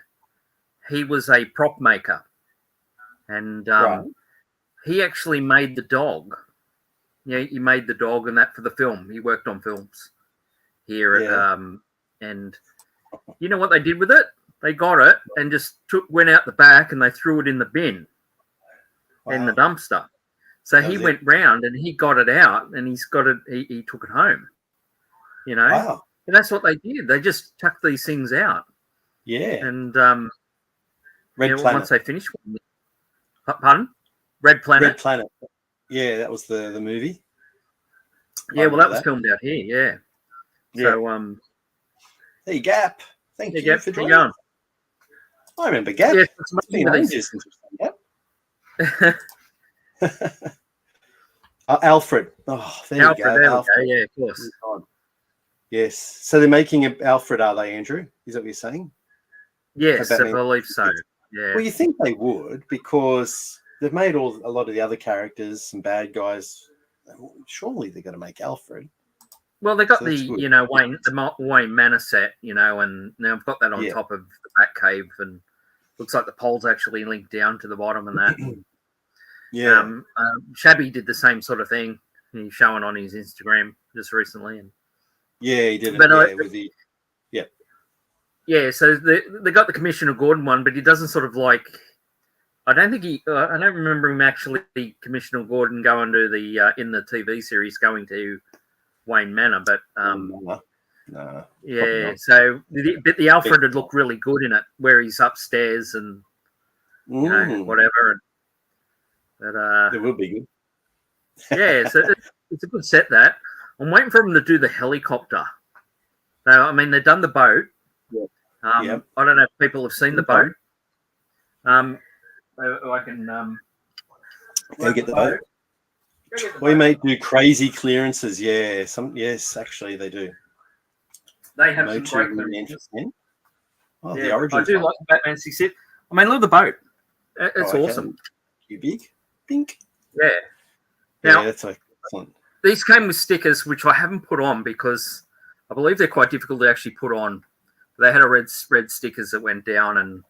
S3: he was a prop maker, and
S1: Right.
S3: he actually made the dog. Yeah, he made the dog and that for the film. He worked on films here,
S1: Yeah.
S3: and you know what they did with it? They got it and just went out the back and they threw it in the bin, in the
S1: Wow.
S3: dumpster. So
S1: That
S3: he
S1: was
S3: went round and he got it out and he's got it. He took it home, you know.
S1: Wow.
S3: And that's what they did. They just chucked these things out,
S1: Yeah.
S3: and
S1: Red
S3: yeah,
S1: Planet.
S3: once they finished, pardon, Red Planet.
S1: Red Planet. Yeah, that was the movie.
S3: Yeah, well, that was filmed out here. Yeah. So
S1: Hey, Gap. Thank
S3: yeah,
S1: you
S3: Gap,
S1: for
S3: how you
S1: joining.
S3: going?
S1: I remember Gap.
S3: Yeah,
S1: It's been ages since we've done Gap. Alfred. Oh, there
S3: Alfred,
S1: you go.
S3: there
S1: Alfred.
S3: we go. Yeah, of course.
S1: Yes. So they're making Alfred, are they, Andrew? Is that what you're saying?
S3: Yes, I
S1: Batman.
S3: believe so. Yeah.
S1: Well, you think they would because they've made a lot of the other characters some bad guys. Surely they're going to make Alfred.
S3: Well, they got
S1: So that's
S3: the
S1: good.
S3: Wayne Manor set, and now I've got that on
S1: Yeah.
S3: top of the Batcave, and looks like the pole's actually linked down to the bottom and that.
S1: Yeah.
S3: Shabby did the same sort of thing. He's showing on his Instagram just recently, and
S1: Yeah, he did it.
S3: But
S1: with the
S3: yeah. So they got the Commissioner Gordon one, but he doesn't sort of like. I don't think he. I don't remember him actually, Commissioner Gordon going to the in the TV series going to Wayne Manor, but
S1: no.
S3: yeah. So the Alfred would look really good in it, where he's upstairs and whatever. But
S1: it would be good.
S3: yeah, so it's a good set. That I'm waiting for them to do the helicopter. Now, I mean, they've done the boat.
S1: Yep.
S3: I don't know if people have seen the boat. I can
S1: go get the boat. We may do crazy clearances. Yeah, yes, actually they do.
S3: They have some great clearances.
S1: Oh,
S3: yeah,
S1: the origin.
S3: I do like the Batman 66. I mean, look at the boat. It's awesome.
S1: You big? Pink?
S3: Yeah.
S1: Now, that's excellent.
S3: These came with stickers, which I haven't put on because I believe they're quite difficult to actually put on. They had a red stickers that went down and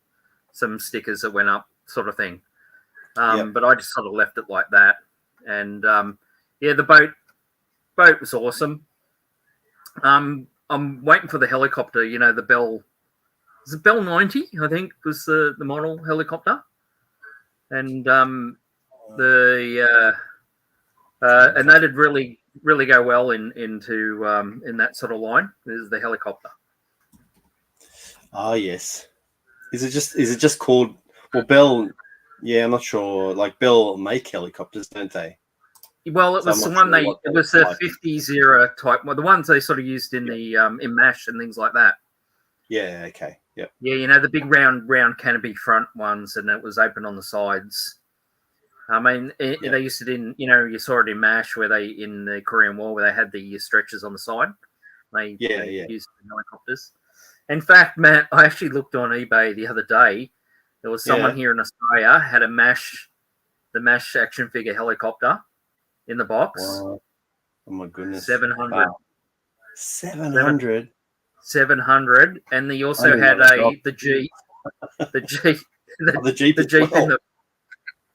S3: some stickers that went up, sort of thing. But I just sort of left it like that. And yeah, the boat was awesome. I'm waiting for the helicopter. The Bell. Is it Bell 90? I think was the model helicopter. And and that'd really go well into in that sort of line. Is the helicopter.
S1: Oh yes. Is it just called Bell? Yeah, I'm not sure. Like Bell make helicopters, don't they?
S3: Well, it was the one it was the 50s era type. Well, the ones they sort of used in the in MASH and things like that.
S1: Yeah. Okay. Yep.
S3: Yeah, the big round canopy front ones, and it was open on the sides. I mean, they used it in, you saw it in MASH where they, in the Korean War, where they had the stretchers on the side. They used the helicopters. In fact, Matt, I actually looked on eBay the other day. There was someone here in Australia had the MASH action figure helicopter in the box.
S1: Wow. Oh my goodness.
S3: 700.
S1: Wow. 700.
S3: 700, and they also had the Jeep and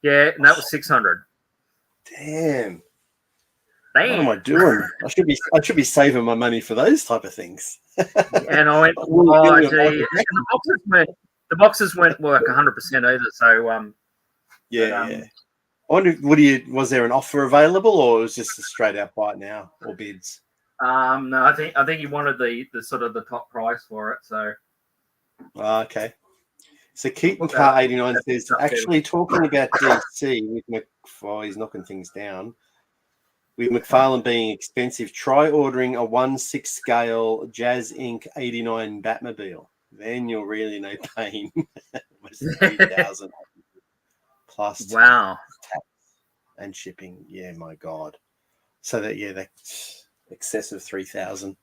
S3: and that was 600.
S1: Damn. What am I doing? I should be saving my money for those type of things.
S3: And I went, oh, gee. The boxes weren't work 100% either. So
S1: yeah. I wonder, was there an offer available, or was it just a straight out buy now or bids?
S3: No, I think he wanted the sort of the top price for it. So
S1: okay. So Keaton Car 89 says, actually talking about DC with he's knocking things down. With McFarlane being expensive, try ordering a 1/6 scale Jazz Inc. 89 Batmobile. Then you'll really know pain. Almost 3,000 plus
S3: Wow.
S1: tax and shipping. Yeah, my God. So that's excess of 3,000.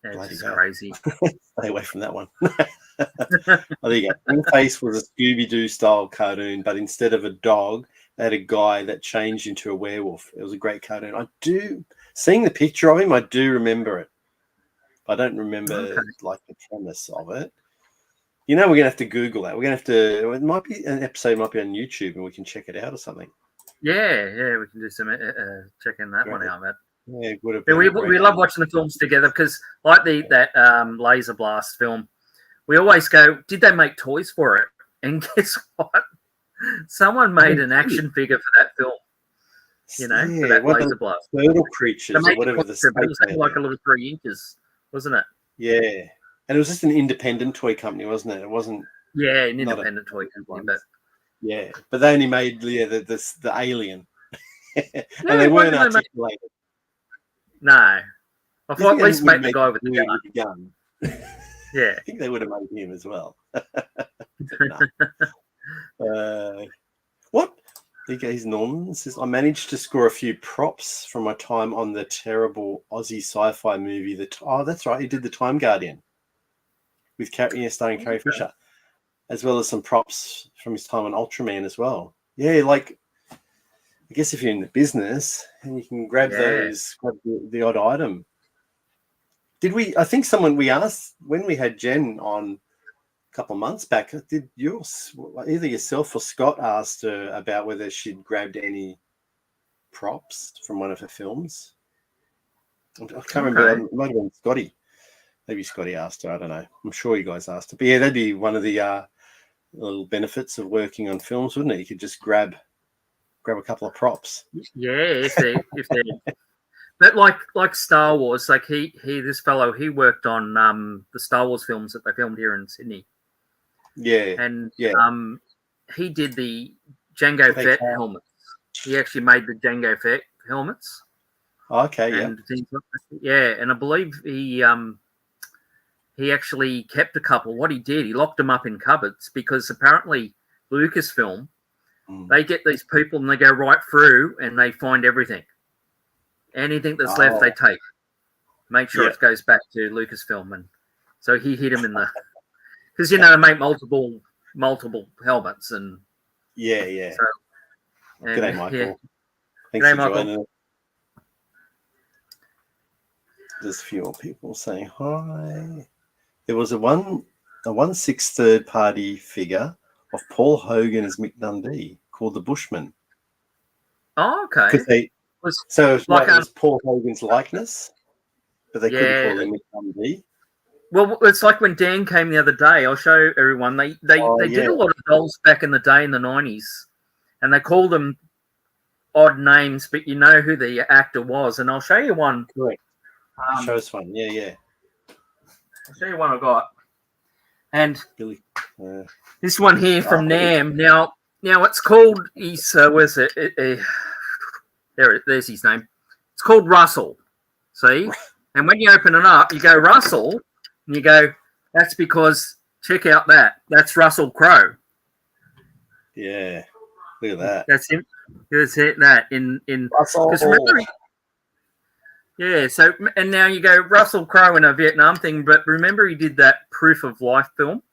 S3: That's
S1: Bloody
S3: just
S1: hell.
S3: crazy.
S1: Stay away from that one. There you go. In-Face was a Scooby-Doo style cartoon, but instead of a dog, they had a guy that changed into a werewolf. It was a great cartoon. Seeing the picture of him, I do remember it. I don't remember like the premise of it. We're gonna have to Google that. We're gonna have to. It might be an episode, might be on YouTube, and we can check it out or something.
S3: Yeah, we can do some checking that one out, Matt.
S1: Yeah, it would have
S3: Yeah,
S1: been.
S3: we love watching the films together because, like that Laser Blast film, we always go, "Did they make toys for it?" And guess what? Someone made an action figure for that film. For that Laser Blast.
S1: Turtle creatures or whatever the
S3: it was like a little 3 inches, wasn't it?
S1: Yeah, and it was just an independent toy company, wasn't it? It wasn't.
S3: Yeah, an independent toy company, but
S1: but they only made the alien, and they weren't articulated.
S3: No, I thought at least make the guy with the
S1: gun.
S3: Yeah,
S1: I think they would have made him as well. What? He's Norman says, I managed to score a few props from my time on the terrible Aussie sci-fi movie. That's right, he did The Time Guardian with starring Carrie Fisher, as well as some props from his time on Ultraman as well. Yeah, like I guess if you're in the business and you can grab the odd item. I think we asked when we had Jen on a couple of months back, did either yourself or Scott asked her about whether she'd grabbed any props from one of her films? I can't remember. It might have been Scotty. Maybe Scotty asked her. I don't know. I'm sure you guys asked her. But yeah, that'd be one of the little benefits of working on films, wouldn't it? You could just grab a couple of props.
S3: Yeah, if they but like Star Wars, like this fellow, he worked on the Star Wars films that they filmed here in Sydney.
S1: Yeah.
S3: And he did the Jango Fett helmets. He actually made the Jango Fett helmets.
S1: Okay,
S3: and and I believe he actually kept a couple. What he did, he locked them up in cupboards because apparently Lucasfilm, they get these people and they go right through and they find everything. Anything that's left, they take. Make sure it goes back to Lucasfilm, and so he hit him in the because they make multiple helmets and
S1: So,
S3: and,
S1: g'day, Michael.
S3: Yeah.
S1: Thanks for joining us. There's a few more people saying hi. There was a 1/6 third party figure of Paul Hogan as Mick Dundee called the Bushman.
S3: Oh, okay.
S1: It was Paul Hogan's likeness, but they couldn't call him Mick Dundee.
S3: Well, it's like when Dan came the other day. I'll show everyone. They did a lot of dolls back in the day in the 90s, and they called them odd names, but you know who the actor was. And I'll show you one.
S1: Correct. Show us one. Yeah.
S3: I'll show you one I got. And
S1: Billy,
S3: this one here from Nam. Now it's called. Where's it? There's his name. It's called Russell. See? And when you open it up, you go Russell, and you go, that's because, check out that. That's Russell Crowe.
S1: Yeah. Look at that.
S3: That's him. There's that in
S1: Russell.
S3: Remember, so, and now you go Russell Crowe in a Vietnam thing, but remember he did that Proof of Life film?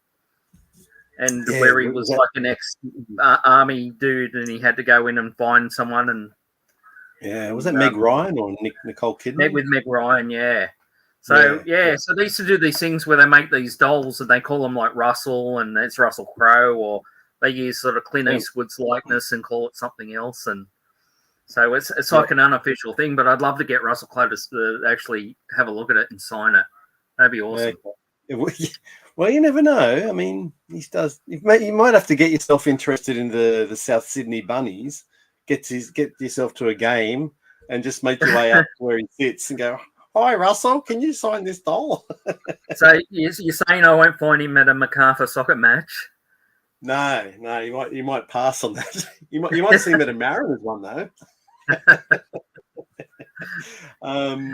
S3: And where he was like an ex-army dude, and he had to go in and find someone and...
S1: Yeah, was that Meg Ryan or Nicole Kidman?
S3: With Meg Ryan, yeah. So so they used to do these things where they make these dolls and they call them like Russell and it's Russell Crowe, or they use sort of Clint Eastwood's likeness and call it something else. And so it's like an unofficial thing, but I'd love to get Russell Crowe to actually have a look at it and sign it. That'd be awesome.
S1: Well, you never know. I mean, you might have to get yourself interested in the South Sydney Bunnies. Get yourself to a game and just make your way up to where he sits and go, hi, Russell, can you sign this doll?
S3: So you're saying I won't find him at a Macarthur soccer match?
S1: No, you might pass on that. You might see him at a Mariners one, though.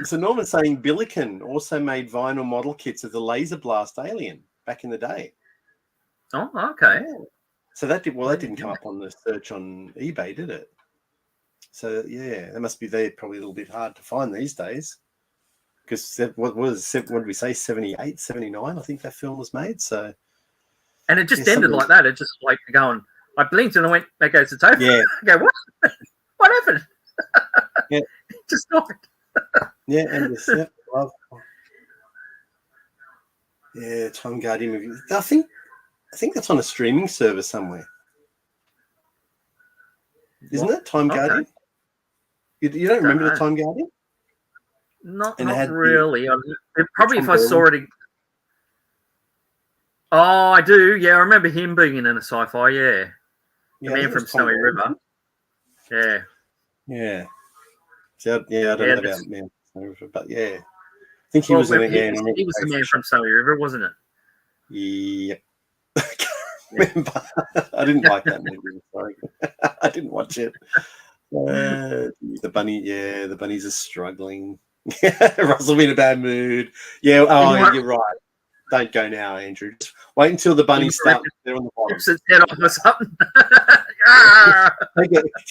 S1: So Norman's saying Billiken also made vinyl model kits of the Laser Blast alien back in the day.
S3: Oh, okay.
S1: So that didn't come up on the search on eBay, did it? So yeah, that must be they're probably a little bit hard to find these days. Because what did we say? 78, 79, I think that film was made. So
S3: and it just ended like that. It just like going. I blinked and I went, "That goes to over."
S1: Yeah.
S3: I go, "What? What happened?"
S1: Yeah.
S3: Just stopped.
S1: Yeah, and this, yeah, love. Yeah, Time Guardian movie. I think that's on a streaming service somewhere. Isn't it Time Guardian? You don't remember the Time Guardian?
S3: Not really. Probably if I saw it. Oh, I do. Yeah, I remember him being in a sci-fi. Yeah, the man from Snowy River. Yeah.
S1: Yeah. So, yeah, I don't know about Man from Snowy River, but yeah, I think he was in it. Yeah,
S3: he was the man from Snowy River, wasn't it?
S1: Yep. Remember, I didn't like that movie. Sorry, I didn't watch it. The bunnies are struggling. Russell in a bad mood. Yeah, you're right. Don't go now, Andrew. Just wait until the bunnies start. They're on the bottom.
S3: Its head off or something.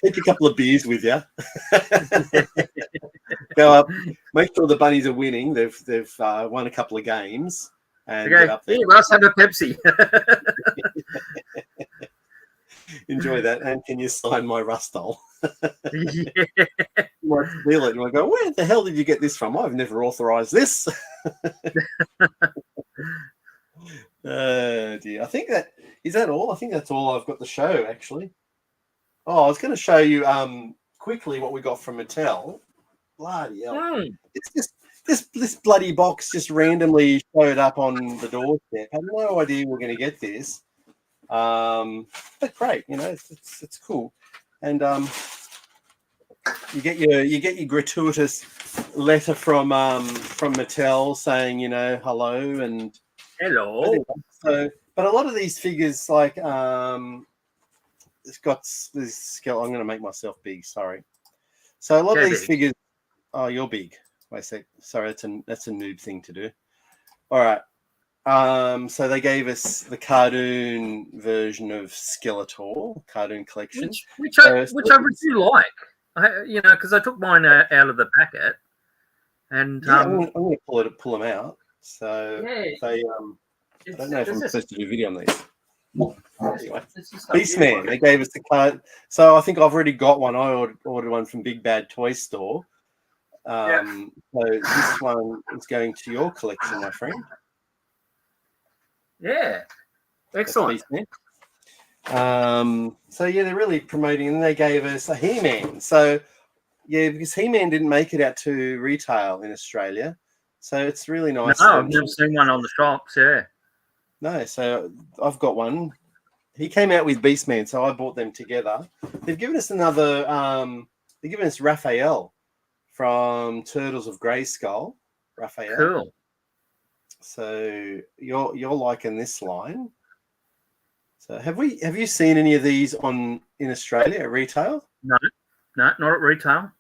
S1: Take a couple of beers with you. Go up. Make sure the bunnies are winning. They've won a couple of games. And
S3: okay.
S1: Get up there.
S3: Hey, Russ, have a Pepsi.
S1: Enjoy that. And can you sign my Rustol?
S3: Yeah.
S1: You might steal it. And I go, where the hell did you get this from? I've never authorized this. Dear. I think is that all? I think that's all I've got to show, actually. Oh, I was going to show you quickly what we got from Mattel. Bloody hell. It's just this bloody box just randomly showed up on the doorstep. I had no idea we were going to get this. But great, it's cool. And you get your gratuitous letter from Mattel saying, hello and
S3: hello.
S1: So, but a lot of these figures, like it's got this scale. I'm going to make myself big. Sorry. So a lot of these figures. Oh, you're big. Wait a sec. Sorry, that's a noob thing to do. All right. So they gave us the cartoon version of Skeletor cartoon collection,
S3: which I really do like. Because I took mine out of the packet, and
S1: I'm going to pull them out. So they I don't know if I'm supposed to do video on these. Anyway, Beastman, they gave us the card. So I think I've already got one. I ordered one from Big Bad Toy Store. So this one is going to your collection, my friend.
S3: Yeah, excellent.
S1: So yeah, they're really promoting, and they gave us a He-Man. So yeah, because He-Man didn't make it out to retail in Australia, so it's really nice.
S3: No, I've never seen one on the shops. Yeah.
S1: No, so I've got one. He came out with Beastman, so I bought them together. They've given us another. They've given us Raphael from Turtles of Grayskull. Raphael.
S3: Cool.
S1: So you're liking this line. So have you seen any of these in Australia at retail?
S3: No, not at retail.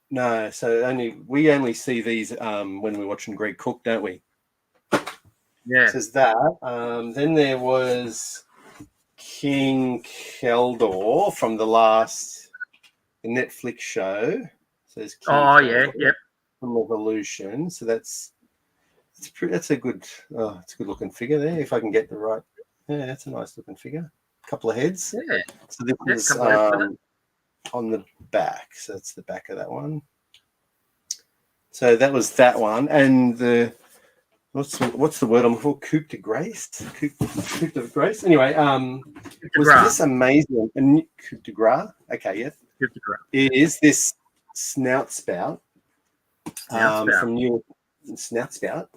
S1: No, so we only see these when we're watching Greg Cook, don't we?
S3: Yeah.
S1: Says that. Then there was King Keldor from the Netflix show. Says King Keldor from Evolution. So that's a good looking figure there. If I can get the right, that's a nice looking figure. Couple of heads.
S3: Yeah.
S1: So this is on the back. So that's the back of that one. So that was that one, and the what's the word I'm for? Coupe de Grace. Coupe de Grace. Anyway, was this amazing? And Coupe de Gras. Okay, yeah.
S3: Coupe de Gras.
S1: It is this Snout Spout. From New Snout Spout.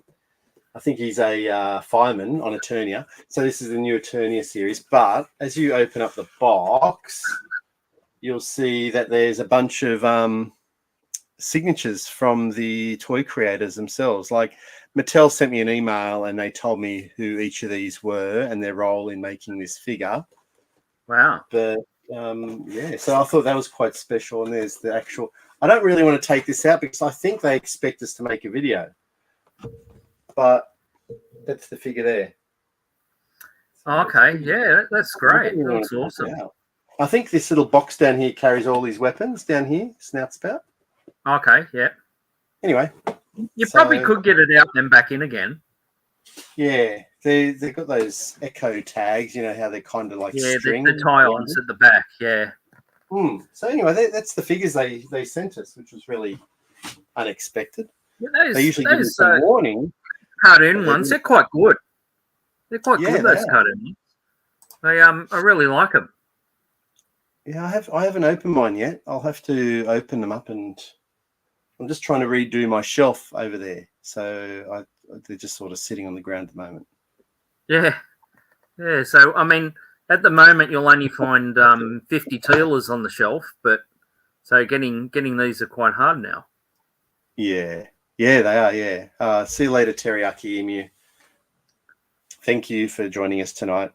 S1: I think he's a fireman on Eternia. So this is the new Eternia series. But as you open up the box, you'll see that there's a bunch of signatures from the toy creators themselves. Like Mattel sent me an email and they told me who each of these were and their role in making this figure.
S3: Wow.
S1: But so I thought that was quite special. And there's the actual. I don't really want to take this out because I think they expect us to make a video. But that's the figure there.
S3: Okay, yeah, that's great.
S1: Really wanna
S3: That's
S1: check it
S3: awesome.
S1: out. I think this little box down here carries all these weapons down here, snout spout.
S3: Okay, yeah.
S1: Anyway,
S3: You
S1: so
S3: probably could get it out then back in again.
S1: yeah, they've got those echo tags, you know how they're kind of like
S3: Yeah,
S1: string.
S3: the tie-ons at the back. Yeah.
S1: So anyway, that's the figures they sent us, which was really unexpected.
S3: Yeah,
S1: They usually give us some warning.
S3: cartoon ones, they're quite good. They're quite
S1: Yeah,
S3: good, those cartoon ones. I really like them.
S1: Yeah, I haven't opened mine yet. I'll have to open them up, and I'm just trying to redo my shelf over there. So they're just sort of sitting on the ground at the moment.
S3: Yeah. Yeah, so, I mean, at the moment, you'll only find 50 Tealers on the shelf, but so getting these are quite hard now.
S1: Yeah, they are, yeah. See you later, Teriyaki Emu. Thank you for joining us tonight.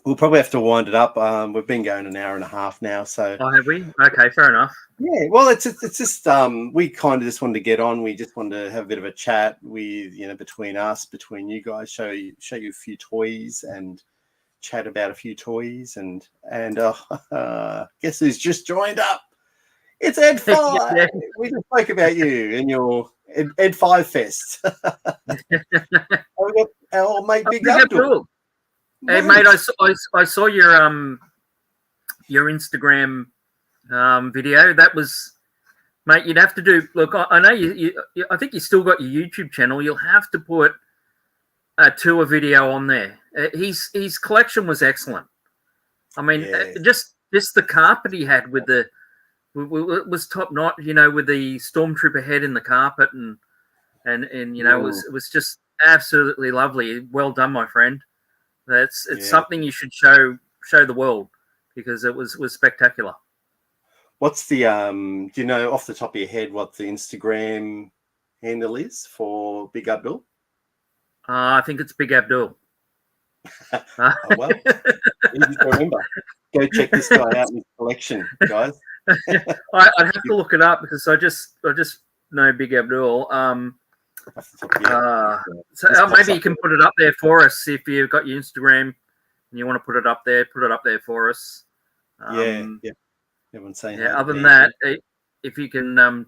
S1: We'll probably have to wind it up. We've been going an hour and a half now, so.
S3: Oh, have we? Okay, fair enough.
S1: Yeah, well, it's just we kind of just wanted to get on. We just wanted to have a bit of a chat with between us, between you guys, show you a few toys and chat about a few toys and guess who's just joined up? It's Ed 5.
S3: Yeah.
S1: We just spoke about you and your Ed 5 Fest. We got our mate Big Abdul.
S3: Hey mate, I saw your Instagram video. That was, mate. You'd have to do. Look, I know you. I think you still got your YouTube channel. You'll have to put a tour video on there. His collection was excellent. I mean, just the carpet he had with it was top notch. With the stormtrooper head in the carpet and it was just absolutely lovely. Well done, my friend. It's something you should show the world because it was spectacular.
S1: What's the do you know off the top of your head what the Instagram handle is for Big Abdul?
S3: I think it's Big Abdul.
S1: Oh, well, easy to remember. Go check this guy out in his collection, guys.
S3: I'd have to look it up because I just know Big Abdul. So maybe you can put it up there for us if you've got your Instagram and you want to put it up there. Put it up there for us.
S1: Yeah. Everyone's saying.
S3: Yeah. Other than that, if you can.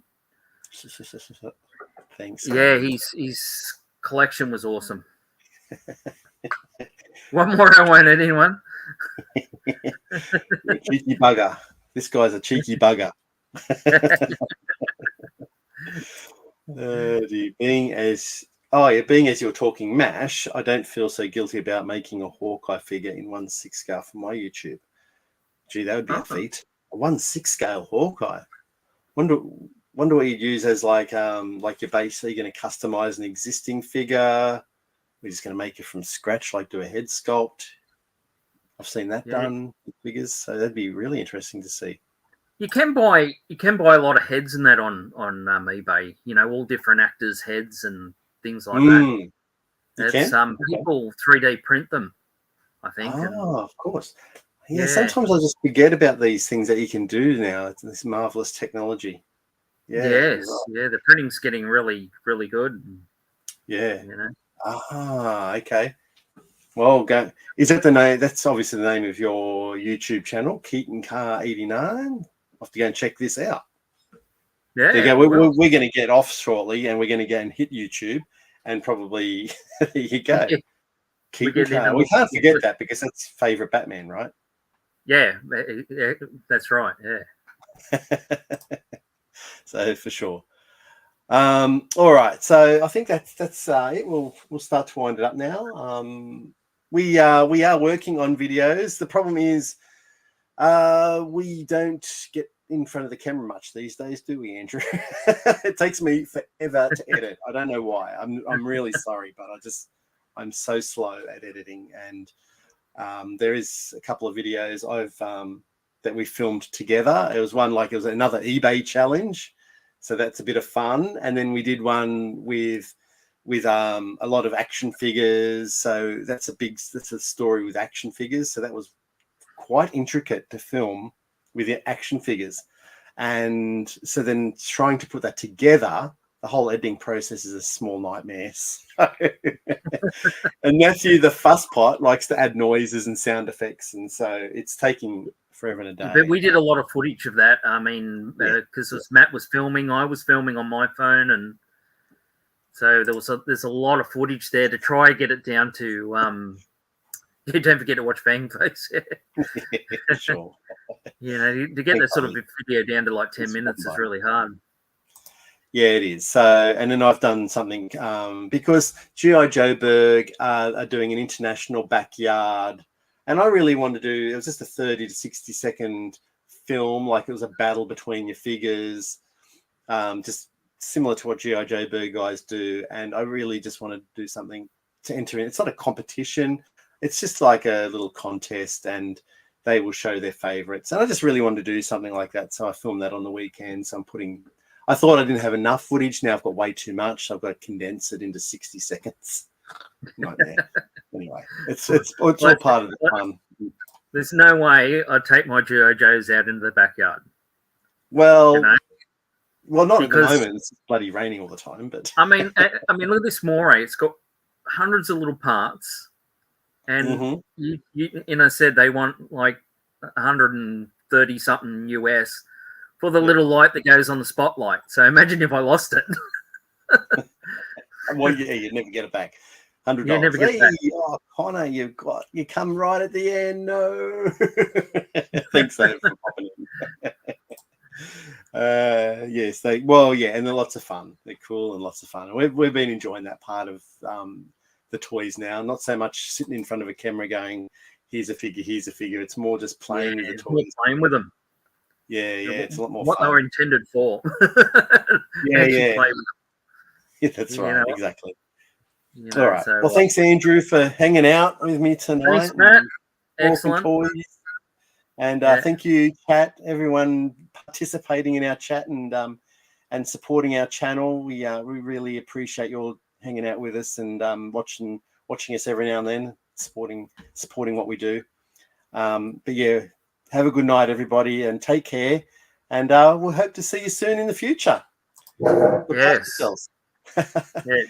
S1: Thanks.
S3: Yeah, his collection was awesome. One more, I won't anyone.
S1: Cheeky bugger. This guy's a cheeky bugger. Being as you're talking MASH, I don't feel so guilty about making a Hawkeye figure in 1/6 scale for my YouTube. Gee, that would be a feat. A 1/6 scale Hawkeye. Wonder what you'd use as like your base. Are you going to customize an existing figure? We're just going to make it from scratch, like do a head sculpt. I've seen that done with figures, so that'd be really interesting to see.
S3: You can buy a lot of heads in that on eBay. All different actors' heads and things like that. It's people 3D print them, I think.
S1: Of course. Yeah, sometimes I just forget about these things that you can do now. It's this marvelous technology. Yeah.
S3: Yes. Yeah, the printing's getting really, really good.
S1: Yeah. Okay. Well, is that the name? That's obviously the name of your YouTube channel, Keaton Car 89. I'll have to go and check this out.
S3: Yeah.
S1: There you go. We're going to get off shortly, and we're going to go and hit YouTube, and probably there you go. Keaton Car. We can't forget that because that's favorite Batman, right?
S3: Yeah, that's right. Yeah.
S1: So for sure. All right. So I think that's it. We'll start to wind it up now. We are working on videos. The problem is we don't get in front of the camera much these days, do we, Andrew? It takes me forever to edit. I don't know why. I'm really sorry, but I'm so slow at editing. And there is a couple of videos that we filmed together. It was another eBay challenge. So that's a bit of fun. And then we did one with a lot of action figures. So that's a story with action figures. So that was quite intricate to film with the action figures. And so then trying to put that together the whole editing process is a small nightmare. So, and Matthew, the fuss pot, likes to add noises and sound effects, and so it's taking forever and a day.
S3: But we did a lot of footage of that. I mean, because Matt was filming, I was filming on my phone, and so there's a lot of footage there to try and get it down to. Don't forget to watch Bang Face.
S1: Yeah, sure.
S3: You know, to get that sort of video down to like 10 minutes is really hard.
S1: Yeah, it is. So, and then I've done something because G.I. Joe Berg are doing an international backyard, and I really wanted to do. It was just a 30 to 60 second film, like it was a battle between your figures, just similar to what G.I. Joe Berg guys do. And I really just wanted to do something to enter in. It's not a competition. It's just like a little contest, and they will show their favorites. And I just really wanted to do something like that. So I filmed that on the weekend. So I thought I didn't have enough footage. Now I've got way too much. So I've got to condense it into 60 seconds. Nightmare. Anyway, it's all part of the fun.
S3: There's no way I'd take my G.I. Joes out into the backyard.
S1: Well,
S3: you know?
S1: Well, not at the moment. It's bloody raining all the time. But
S3: I mean, look at this Moray. It's got hundreds of little parts. And I said they want like 130 something US for the little light that goes on the spotlight. So imagine if I lost it.
S1: Well, yeah, you'd never get it back. $100.
S3: Yeah, never get it back.
S1: Oh, Connor, you come right at the end. No, thanks so for popping in. Yes, and they're lots of fun. They're cool and lots of fun. And we've been enjoying that part of the toys now, not so much sitting in front of a camera going, here's a figure. It's more just playing with the toys.
S3: Playing with them.
S1: Yeah, it's a lot more
S3: what
S1: fun.
S3: They were intended for.
S1: Yeah, that's right.
S3: know,
S1: exactly.
S3: All
S1: right. So, well, thanks, Andrew, for hanging out with me tonight.
S3: Thanks, Matt. Excellent.
S1: Toys. And thank you, chat, everyone participating in our chat and supporting our channel. We really appreciate your hanging out with us and watching us every now and then, supporting what we do. But yeah, have a good night, everybody, and take care. And we'll hope to see you soon in the future.
S3: Yes.
S1: Yeah.